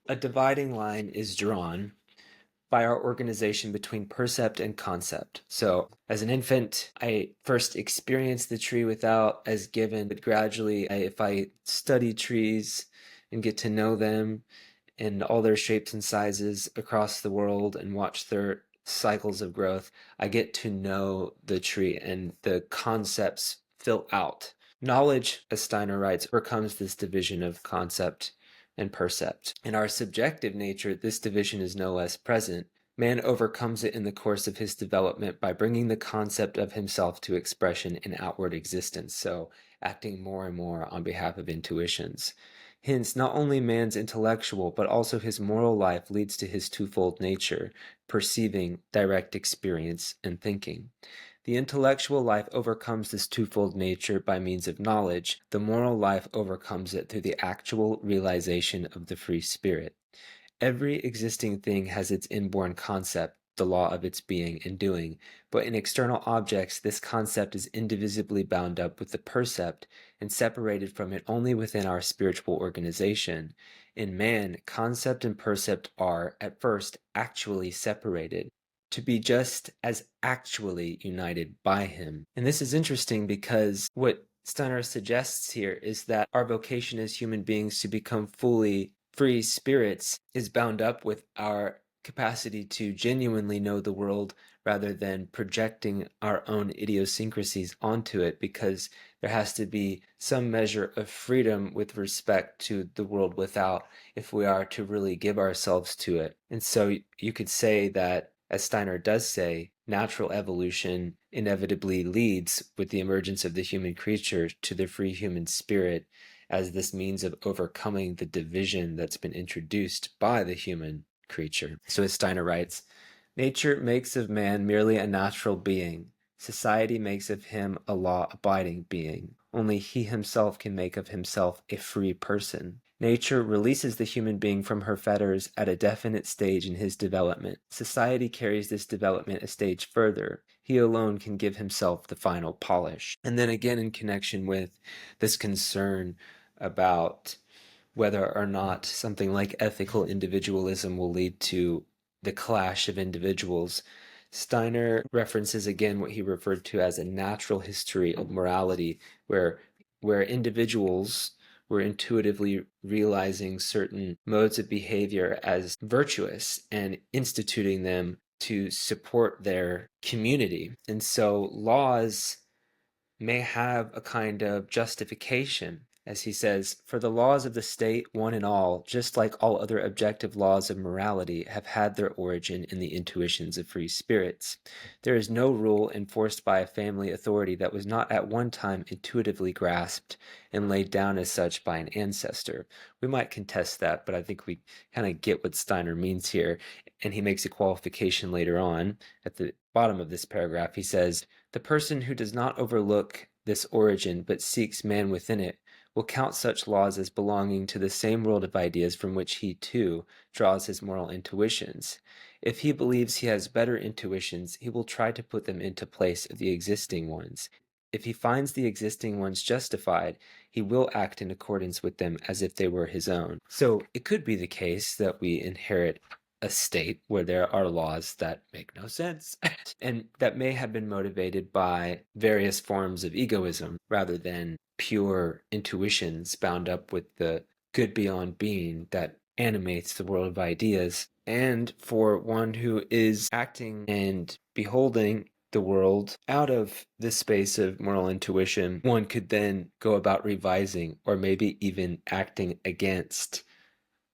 a dividing line is drawn by our organization between percept and concept. So, as an infant, I first experience the tree without as given, but gradually, if I study trees and get to know them and all their shapes and sizes across the world and watch their cycles of growth, I get to know the tree and the concepts fill out. Knowledge, as Steiner writes, overcomes this division of concept and percept. In our subjective nature, this division is no less present. Man overcomes it in the course of his development by bringing the concept of himself to expression in outward existence, so acting more and more on behalf of intuitions. Hence, not only man's intellectual, but also his moral life leads to his twofold nature, perceiving, direct experience, and thinking. The intellectual life overcomes this twofold nature by means of knowledge. The moral life overcomes it through the actual realization of the free spirit. Every existing thing has its inborn concept, the law of its being and doing, but in external objects this concept is indivisibly bound up with the percept and separated from it only within our spiritual organization. In man, concept and percept are, at first, actually separated, to be just as actually united by him. And this is interesting because what Steiner suggests here is that our vocation as human beings to become fully free spirits is bound up with our capacity to genuinely know the world rather than projecting our own idiosyncrasies onto it, because there has to be some measure of freedom with respect to the world without if we are to really give ourselves to it. And so you could say that, as Steiner does say, natural evolution inevitably leads, with the emergence of the human creature, to the free human spirit as this means of overcoming the division that's been introduced by the human creature. So as Steiner writes, nature makes of man merely a natural being. Society makes of him a law-abiding being. Only he himself can make of himself a free person. Nature releases the human being from her fetters at a definite stage in his development. Society carries this development a stage further. He alone can give himself the final polish. And then again, in connection with this concern about whether or not something like ethical individualism will lead to the clash of individuals, Steiner references again what he referred to as a natural history of morality, where individuals were intuitively realizing certain modes of behavior as virtuous and instituting them to support their community. And so laws may have a kind of justification. As he says, for the laws of the state, one and all, just like all other objective laws of morality, have had their origin in the intuitions of free spirits. There is no rule enforced by a family authority that was not at one time intuitively grasped and laid down as such by an ancestor. We might contest that, but I think we kind of get what Steiner means here. And he makes a qualification later on at the bottom of this paragraph. He says, the person who does not overlook this origin but seeks man within it will count such laws as belonging to the same world of ideas from which he, too, draws his moral intuitions. If he believes he has better intuitions, he will try to put them into place of the existing ones. If he finds the existing ones justified, he will act in accordance with them as if they were his own. So it could be the case that we inherit a state where there are laws that make no sense and that may have been motivated by various forms of egoism rather than pure intuitions bound up with the good beyond being that animates the world of ideas. And for one who is acting and beholding the world out of this space of moral intuition, one could then go about revising or maybe even acting against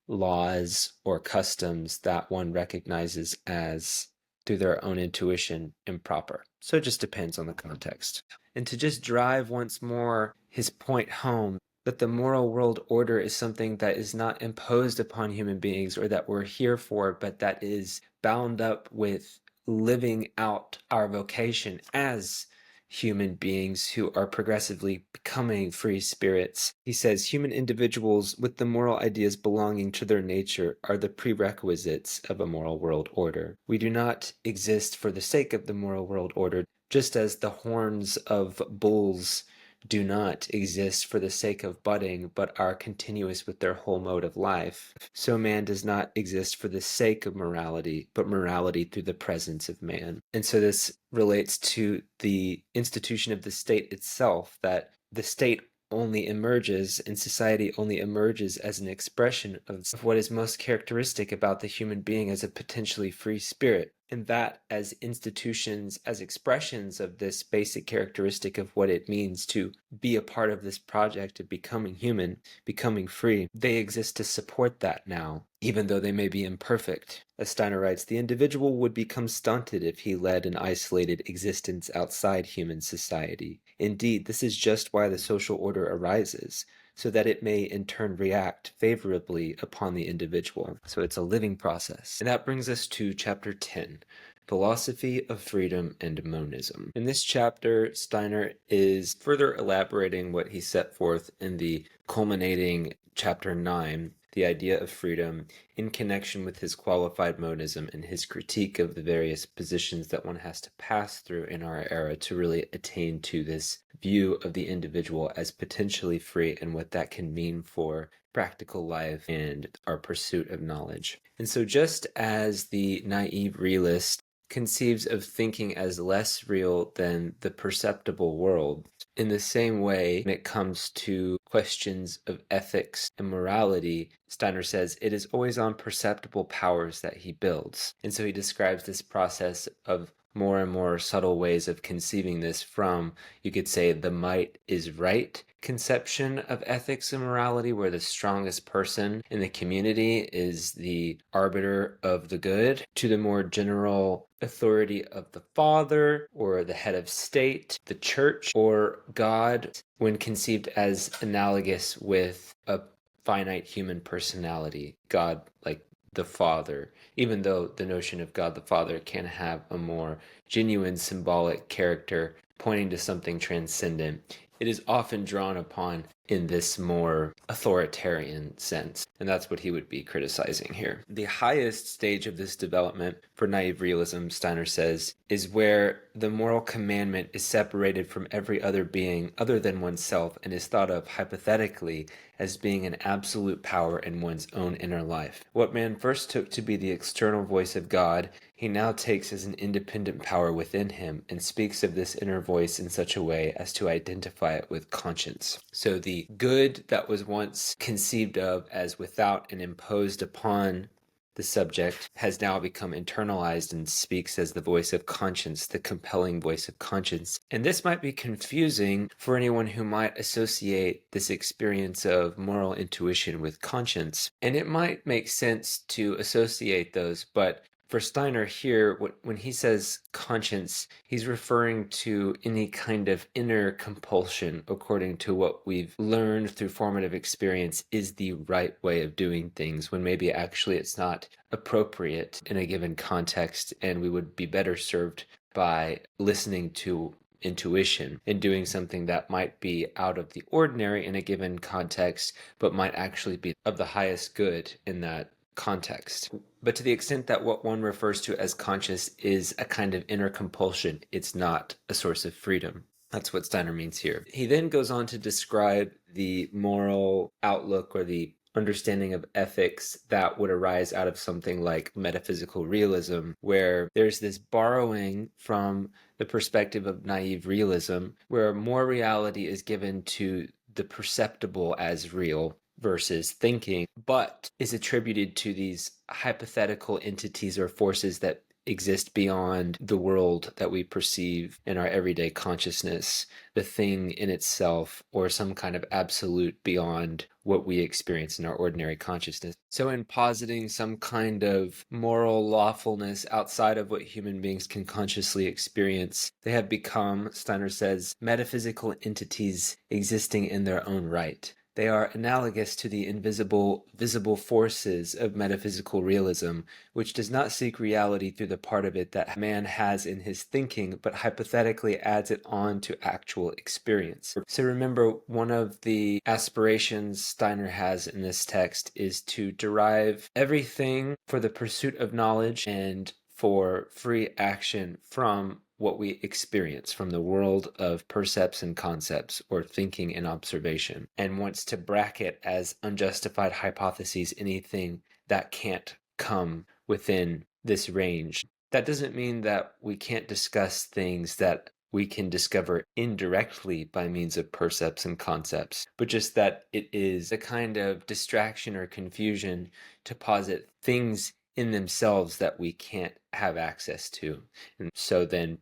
laws or customs that one recognizes as, through their own intuition, improper. So it just depends on the context. And to just drive once more his point home that the moral world order is something that is not imposed upon human beings or that we're here for, but that is bound up with living out our vocation as human beings who are progressively becoming free spirits. He says human individuals with the moral ideas belonging to their nature are the prerequisites of a moral world order. We do not exist for the sake of the moral world order, just as the horns of bulls do not exist for the sake of budding, but are continuous with their whole mode of life. So man does not exist for the sake of morality, but morality through the presence of man. And so this relates to the institution of the state itself, that the state only emerges and society only emerges as an expression of what is most characteristic about the human being as a potentially free spirit. And that, as institutions, as expressions of this basic characteristic of what it means to be a part of this project of becoming human, becoming free, they exist to support that now, even though they may be imperfect. As Steiner writes, the individual would become stunted if he led an isolated existence outside human society. Indeed, this is just why the social order arises, so that it may in turn react favorably upon the individual. So it's a living process. And that brings us to chapter 10, Philosophy of Freedom and Monism. In this chapter, Steiner is further elaborating what he set forth in the culminating chapter 9, the idea of freedom, in connection with his qualified monism and his critique of the various positions that one has to pass through in our era to really attain to this view of the individual as potentially free and what that can mean for practical life and our pursuit of knowledge. And so just as the naive realist conceives of thinking as less real than the perceptible world. In the same way, when it comes to questions of ethics and morality, Steiner says it is always on perceptible powers that he builds. And so he describes this process of more and more subtle ways of conceiving this from, you could say, the might is right conception of ethics and morality, where the strongest person in the community is the arbiter of the good, to the more general authority of the father or the head of state, the church, or God, when conceived as analogous with a finite human personality, God like the Father, even though the notion of God the Father can have a more genuine symbolic character pointing to something transcendent. It is often drawn upon in this more authoritarian sense, and that's what he would be criticizing here. The highest stage of this development for naive realism, Steiner says, is where the moral commandment is separated from every other being other than oneself and is thought of hypothetically as being an absolute power in one's own inner life. What man first took to be the external voice of God, he now takes as an independent power within him and speaks of this inner voice in such a way as to identify it with conscience. So the good that was once conceived of as without and imposed upon the subject has now become internalized and speaks as the voice of conscience, the compelling voice of conscience. And this might be confusing for anyone who might associate this experience of moral intuition with conscience. And it might make sense to associate those, but for Steiner here, when he says conscience, he's referring to any kind of inner compulsion according to what we've learned through formative experience is the right way of doing things, when maybe actually it's not appropriate in a given context, and we would be better served by listening to intuition and doing something that might be out of the ordinary in a given context, but might actually be of the highest good in that context. But to the extent that what one refers to as conscious is a kind of inner compulsion, it's not a source of freedom. That's what Steiner means here. He then goes on to describe the moral outlook or the understanding of ethics that would arise out of something like metaphysical realism, where there's this borrowing from the perspective of naive realism, where more reality is given to the perceptible as real versus thinking, but is attributed to these hypothetical entities or forces that exist beyond the world that we perceive in our everyday consciousness, the thing in itself, or some kind of absolute beyond what we experience in our ordinary consciousness. So in positing some kind of moral lawfulness outside of what human beings can consciously experience, they have become, Steiner says, metaphysical entities existing in their own right. They are analogous to the invisible, visible forces of metaphysical realism, which does not seek reality through the part of it that man has in his thinking, but hypothetically adds it on to actual experience. So remember, one of the aspirations Steiner has in this text is to derive everything for the pursuit of knowledge and for free action from what we experience, from the world of percepts and concepts, or thinking and observation, and wants to bracket as unjustified hypotheses anything that can't come within this range. That doesn't mean that we can't discuss things that we can discover indirectly by means of percepts and concepts, but just that it is a kind of distraction or confusion to posit things in themselves that we can't have access to. And so then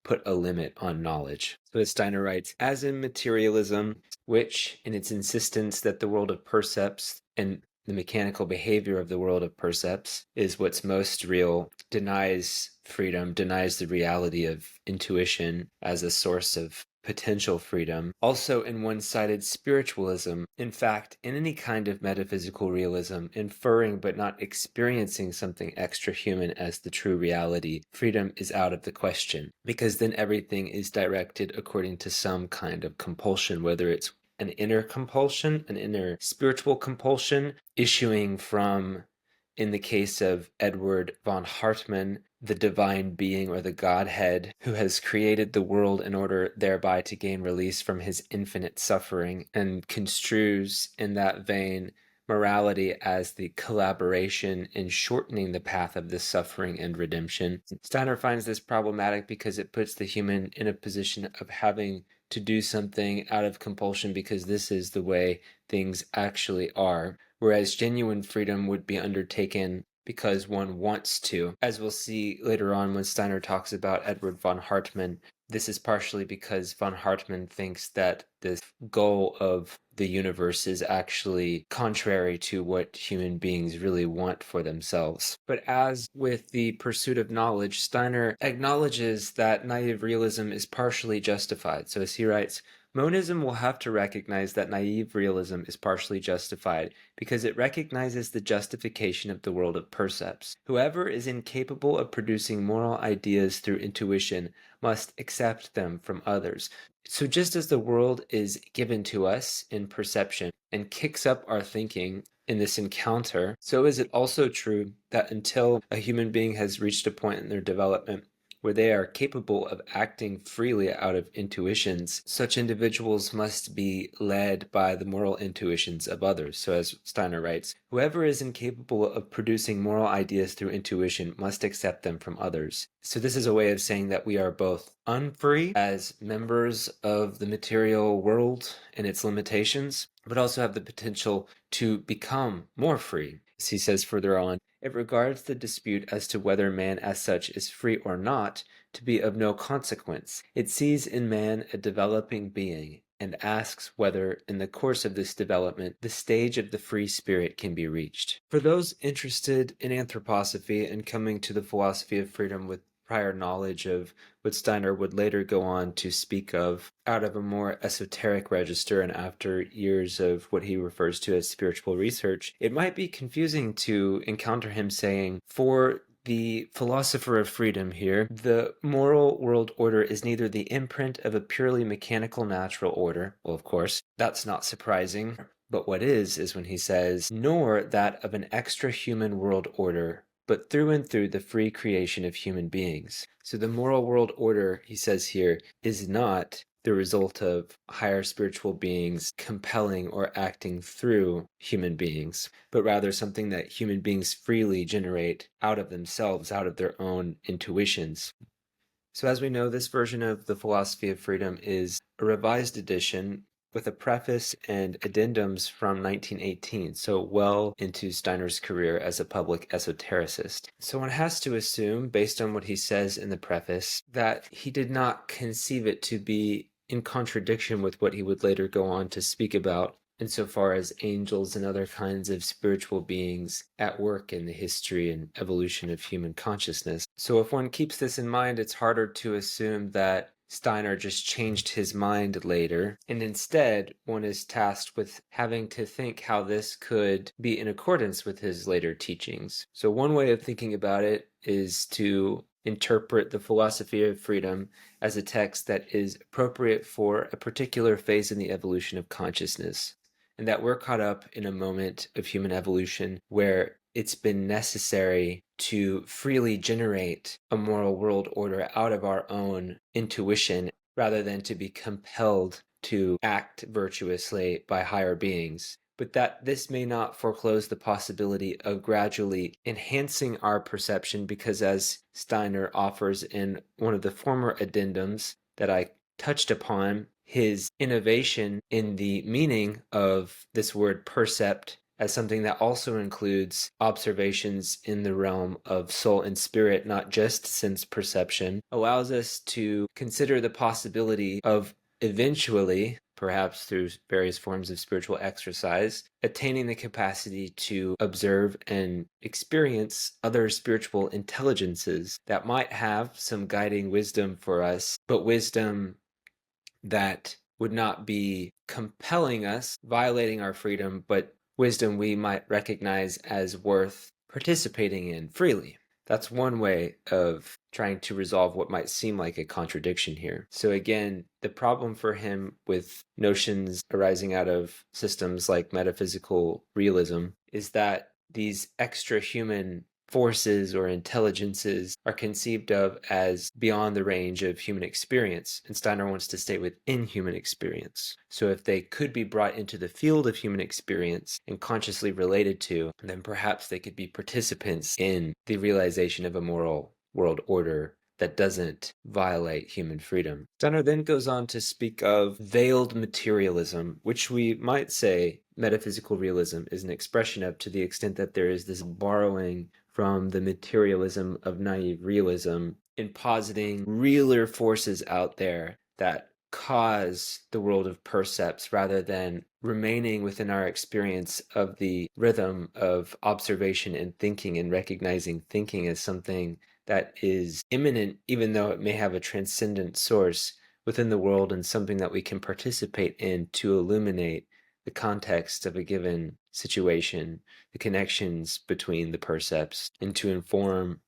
put a limit on knowledge. So as Steiner writes, as in materialism, which in its insistence that the world of percepts and the mechanical behavior of the world of percepts is what's most real, denies freedom, denies the reality of intuition as a source of potential freedom. Also in one-sided spiritualism, in fact, in any kind of metaphysical realism, inferring but not experiencing something extra-human as the true reality, freedom is out of the question, because then everything is directed according to some kind of compulsion, whether it's an inner compulsion, an inner spiritual compulsion, issuing from, in the case of Edward von Hartmann, the divine being or the Godhead who has created the world in order thereby to gain release from his infinite suffering, and construes in that vein morality as the collaboration in shortening the path of this suffering and redemption. Steiner finds this problematic because it puts the human in a position of having to do something out of compulsion because this is the way things actually are, whereas genuine freedom would be undertaken because one wants to. As we'll see later on when Steiner talks about Edward von Hartmann, this is partially because von Hartmann thinks that this goal of the universe is actually contrary to what human beings really want for themselves. But as with the pursuit of knowledge, Steiner acknowledges that naive realism is partially justified. So as he writes, monism will have to recognize that naive realism is partially justified because it recognizes the justification of the world of percepts. Whoever is incapable of producing moral ideas through intuition must accept them from others. So just as the world is given to us in perception and kicks up our thinking in this encounter, so is it also true that until a human being has reached a point in their development where they are capable of acting freely out of intuitions, such individuals must be led by the moral intuitions of others. So as Steiner writes, whoever is incapable of producing moral ideas through intuition must accept them from others. So this is a way of saying that we are both unfree as members of the material world and its limitations, but also have the potential to become more free. As he says further on, it regards the dispute as to whether man as such is free or not to be of no consequence. It sees in man a developing being and asks whether, in the course of this development, the stage of the free spirit can be reached. For those interested in anthroposophy and coming to the philosophy of freedom with prior knowledge of what Steiner would later go on to speak of out of a more esoteric register and after years of what he refers to as spiritual research, it might be confusing to encounter him saying, for the philosopher of freedom here, the moral world order is neither the imprint of a purely mechanical natural order. Well, of course, that's not surprising. But what is when he says, nor that of an extra-human world order, but through and through the free creation of human beings. So the moral world order, he says here, is not the result of higher spiritual beings compelling or acting through human beings, but rather something that human beings freely generate out of themselves, out of their own intuitions. So as we know, this version of the philosophy of freedom is a revised edition with a preface and addendums from 1918, so well into Steiner's career as a public esotericist. So one has to assume, based on what he says in the preface, that he did not conceive it to be in contradiction with what he would later go on to speak about insofar as angels and other kinds of spiritual beings at work in the history and evolution of human consciousness. So if one keeps this in mind, it's harder to assume that Steiner just changed his mind later, and instead one is tasked with having to think how this could be in accordance with his later teachings. So one way of thinking about it is to interpret the philosophy of freedom as a text that is appropriate for a particular phase in the evolution of consciousness, and that we're caught up in a moment of human evolution where it's been necessary to freely generate a moral world order out of our own intuition rather than to be compelled to act virtuously by higher beings. But that this may not foreclose the possibility of gradually enhancing our perception because, as Steiner offers in one of the former addendums that I touched upon, his innovation in the meaning of this word percept as something that also includes observations in the realm of soul and spirit, not just sense perception, allows us to consider the possibility of eventually, perhaps through various forms of spiritual exercise, attaining the capacity to observe and experience other spiritual intelligences that might have some guiding wisdom for us, but wisdom that would not be compelling us, violating our freedom, but wisdom we might recognize as worth participating in freely. That's one way of trying to resolve what might seem like a contradiction here. So again, the problem for him with notions arising out of systems like metaphysical realism is that these extra-human forces or intelligences are conceived of as beyond the range of human experience, and Steiner wants to stay within human experience. So if they could be brought into the field of human experience and consciously related to, then perhaps they could be participants in the realization of a moral world order that doesn't violate human freedom. Steiner then goes on to speak of veiled materialism, which we might say metaphysical realism is an expression of, to the extent that there is this borrowing from the materialism of naive realism in positing realer forces out there that cause the world of percepts rather than remaining within our experience of the rhythm of observation and thinking, and recognizing thinking as something that is immanent, even though it may have a transcendent source within the world, and something that we can participate in to illuminate the context of a given situation, the connections between the percepts, and to inform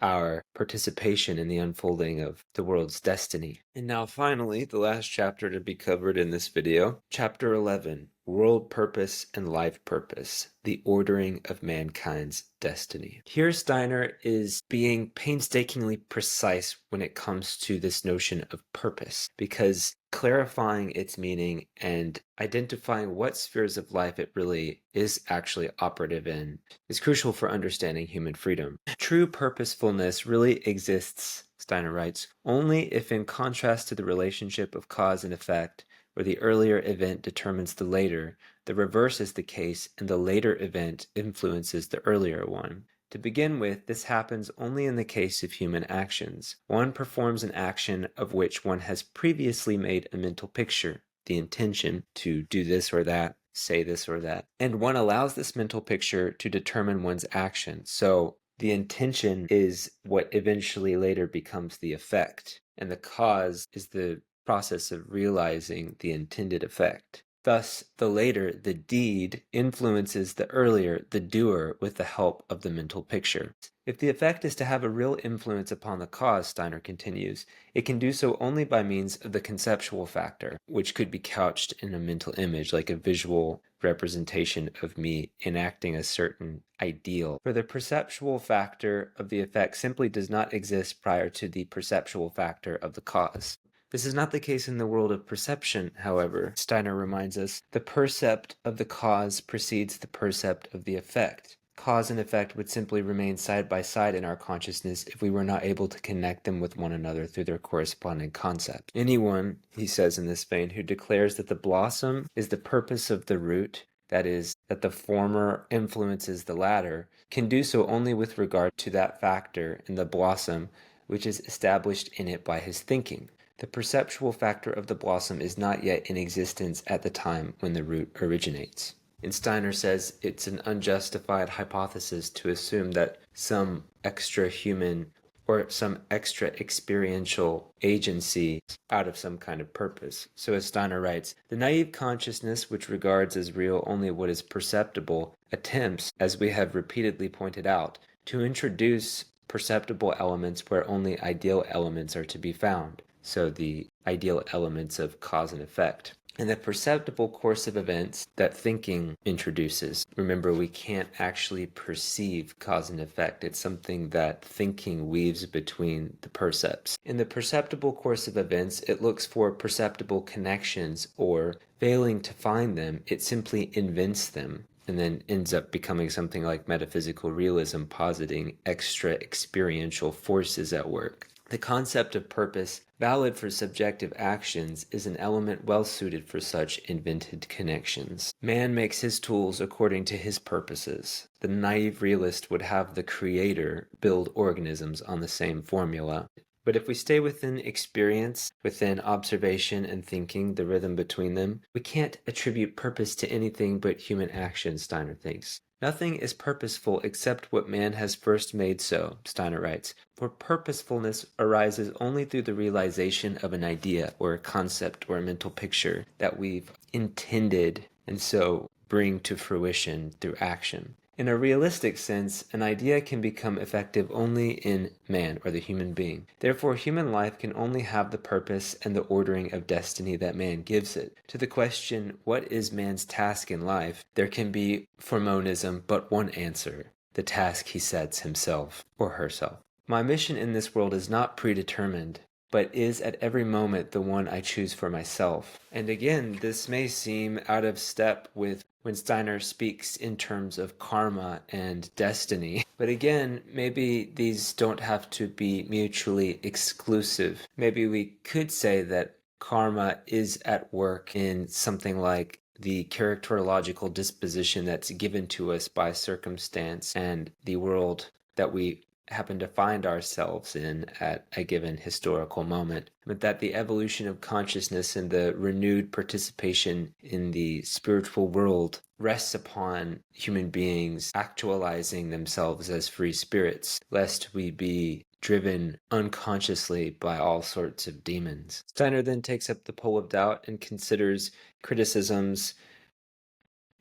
our participation in the unfolding of the world's destiny. And now finally, the last chapter to be covered in this video, chapter 11, World Purpose and Life Purpose, the Ordering of Mankind's Destiny. Here Steiner is being painstakingly precise when it comes to this notion of purpose, because clarifying its meaning and identifying what spheres of life it really is actually operative in is crucial for understanding human freedom. True purposefulness really exists, Steiner writes, only if, in contrast to the relationship of cause and effect, where the earlier event determines the later, the reverse is the case and the later event influences the earlier one. To begin with, this happens only in the case of human actions. One performs an action of which one has previously made a mental picture, the intention to do this or that, say this or that, and one allows this mental picture to determine one's action. So the intention is what eventually later becomes the effect, and the cause is the process of realizing the intended effect. Thus, the later, the deed, influences the earlier, the doer, with the help of the mental picture. If the effect is to have a real influence upon the cause, Steiner continues, it can do so only by means of the conceptual factor, which could be couched in a mental image, like a visual representation of me enacting a certain ideal. For the perceptual factor of the effect simply does not exist prior to the perceptual factor of the cause. This is not the case in the world of perception, however. Steiner reminds us, the percept of the cause precedes the percept of the effect. Cause and effect would simply remain side by side in our consciousness if we were not able to connect them with one another through their corresponding concept. Anyone, he says in this vein, who declares that the blossom is the purpose of the root, that is, that the former influences the latter, can do so only with regard to that factor in the blossom which is established in it by his thinking. The perceptual factor of the blossom is not yet in existence at the time when the root originates. And Steiner says it's an unjustified hypothesis to assume that some extra human or some extra experiential agency out of some kind of purpose. So as Steiner writes, the naive consciousness, which regards as real only what is perceptible, attempts, as we have repeatedly pointed out, to introduce perceptible elements where only ideal elements are to be found. So the ideal elements of cause and effect. And the perceptible course of events that thinking introduces. Remember, we can't actually perceive cause and effect. It's something that thinking weaves between the percepts. In the perceptible course of events, it looks for perceptible connections, or failing to find them, it simply invents them, and then ends up becoming something like metaphysical realism, positing extra experiential forces at work. The concept of purpose, valid for subjective actions, is an element well suited for such invented connections. Man makes his tools according to his purposes. The naive realist would have the creator build organisms on the same formula. But if we stay within experience, within observation and thinking, the rhythm between them, we can't attribute purpose to anything but human action, Steiner thinks. Nothing is purposeful except what man has first made so, Steiner writes, for purposefulness arises only through the realization of an idea or a concept or a mental picture that we've intended and so bring to fruition through action. In a realistic sense, an idea can become effective only in man or the human being. Therefore, human life can only have the purpose and the ordering of destiny that man gives it. To the question, what is man's task in life, there can be, for monism, but one answer. the task he sets himself or herself. My mission in this world is not predetermined, but is at every moment the one I choose for myself. And again, this may seem out of step with when Steiner speaks in terms of karma and destiny. But again, maybe these don't have to be mutually exclusive. Maybe we could say that karma is at work in something like the characterological disposition that's given to us by circumstance and the world that we happen to find ourselves in at a given historical moment, but that the evolution of consciousness and the renewed participation in the spiritual world rests upon human beings actualizing themselves as free spirits, lest we be driven unconsciously by all sorts of demons. Steiner then takes up the pole of doubt and considers criticisms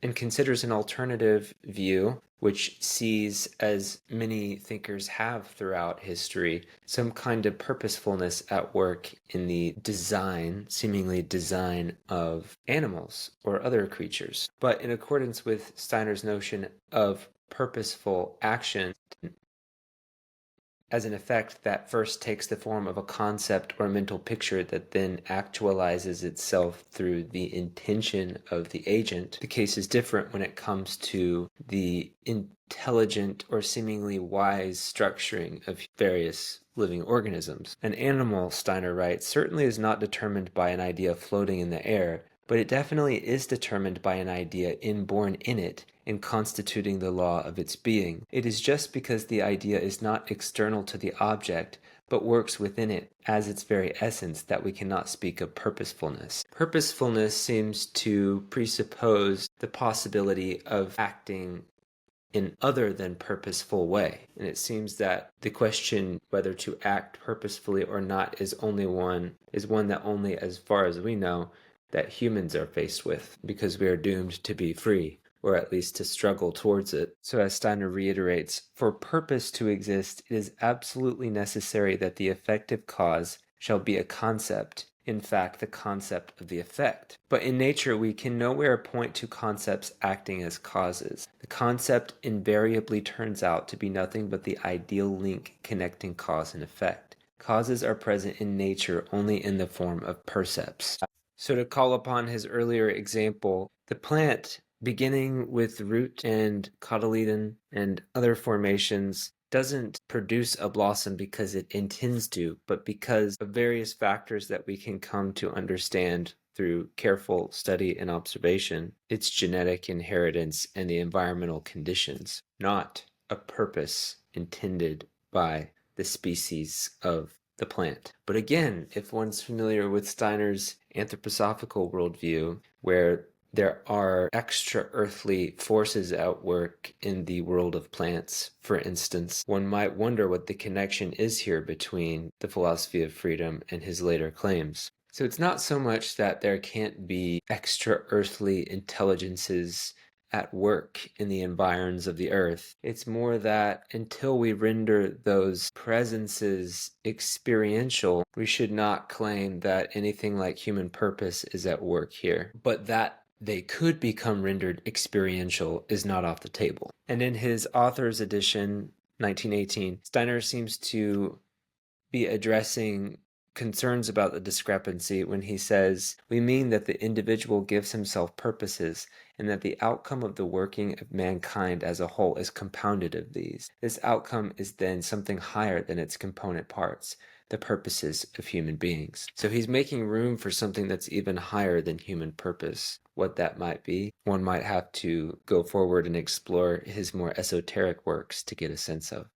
and considers an alternative view, which sees, as many thinkers have throughout history, some kind of purposefulness at work in the design, seemingly design, of animals or other creatures. But in accordance with Steiner's notion of purposeful action, as an effect that first takes the form of a concept or mental picture that then actualizes itself through the intention of the agent. The case is different when it comes to the intelligent or seemingly wise structuring of various living organisms. An animal, Steiner writes, certainly is not determined by an idea floating in the air, but it definitely is determined by an idea inborn in it and constituting the law of its being. It is just because the idea is not external to the object, but works within it as its very essence, that we cannot speak of purposefulness. Purposefulness seems to presuppose the possibility of acting in other than purposeful way. And it seems that the question whether to act purposefully or not is one that only, as far as we know, that humans are faced with, because we are doomed to be free, or at least to struggle towards it. So as Steiner reiterates, for purpose to exist, it is absolutely necessary that the effective cause shall be a concept, in fact, the concept of the effect. But in nature, we can nowhere point to concepts acting as causes. The concept invariably turns out to be nothing but the ideal link connecting cause and effect. Causes are present in nature only in the form of percepts. So to call upon his earlier example, the plant, beginning with root and cotyledon and other formations, doesn't produce a blossom because it intends to, but because of various factors that we can come to understand through careful study and observation, its genetic inheritance and the environmental conditions, not a purpose intended by the species of the plant. But again, if one's familiar with Steiner's anthroposophical worldview, where there are extra earthly forces at work in the world of plants, for instance, one might wonder what the connection is here between the philosophy of freedom and his later claims. So it's not so much that there can't be extra earthly intelligences at work in the environs of the earth. It's more that until we render those presences experiential, we should not claim that anything like human purpose is at work here. But that they could become rendered experiential is not off the table. And in his author's edition, 1918, Steiner seems to be addressing concerns about the discrepancy when he says, "We mean that the individual gives himself purposes, and that the outcome of the working of mankind as a whole is compounded of these. This outcome is then something higher than its component parts, the purposes of human beings." So he's making room for something that's even higher than human purpose. What that might be, one might have to go forward and explore his more esoteric works to get a sense of.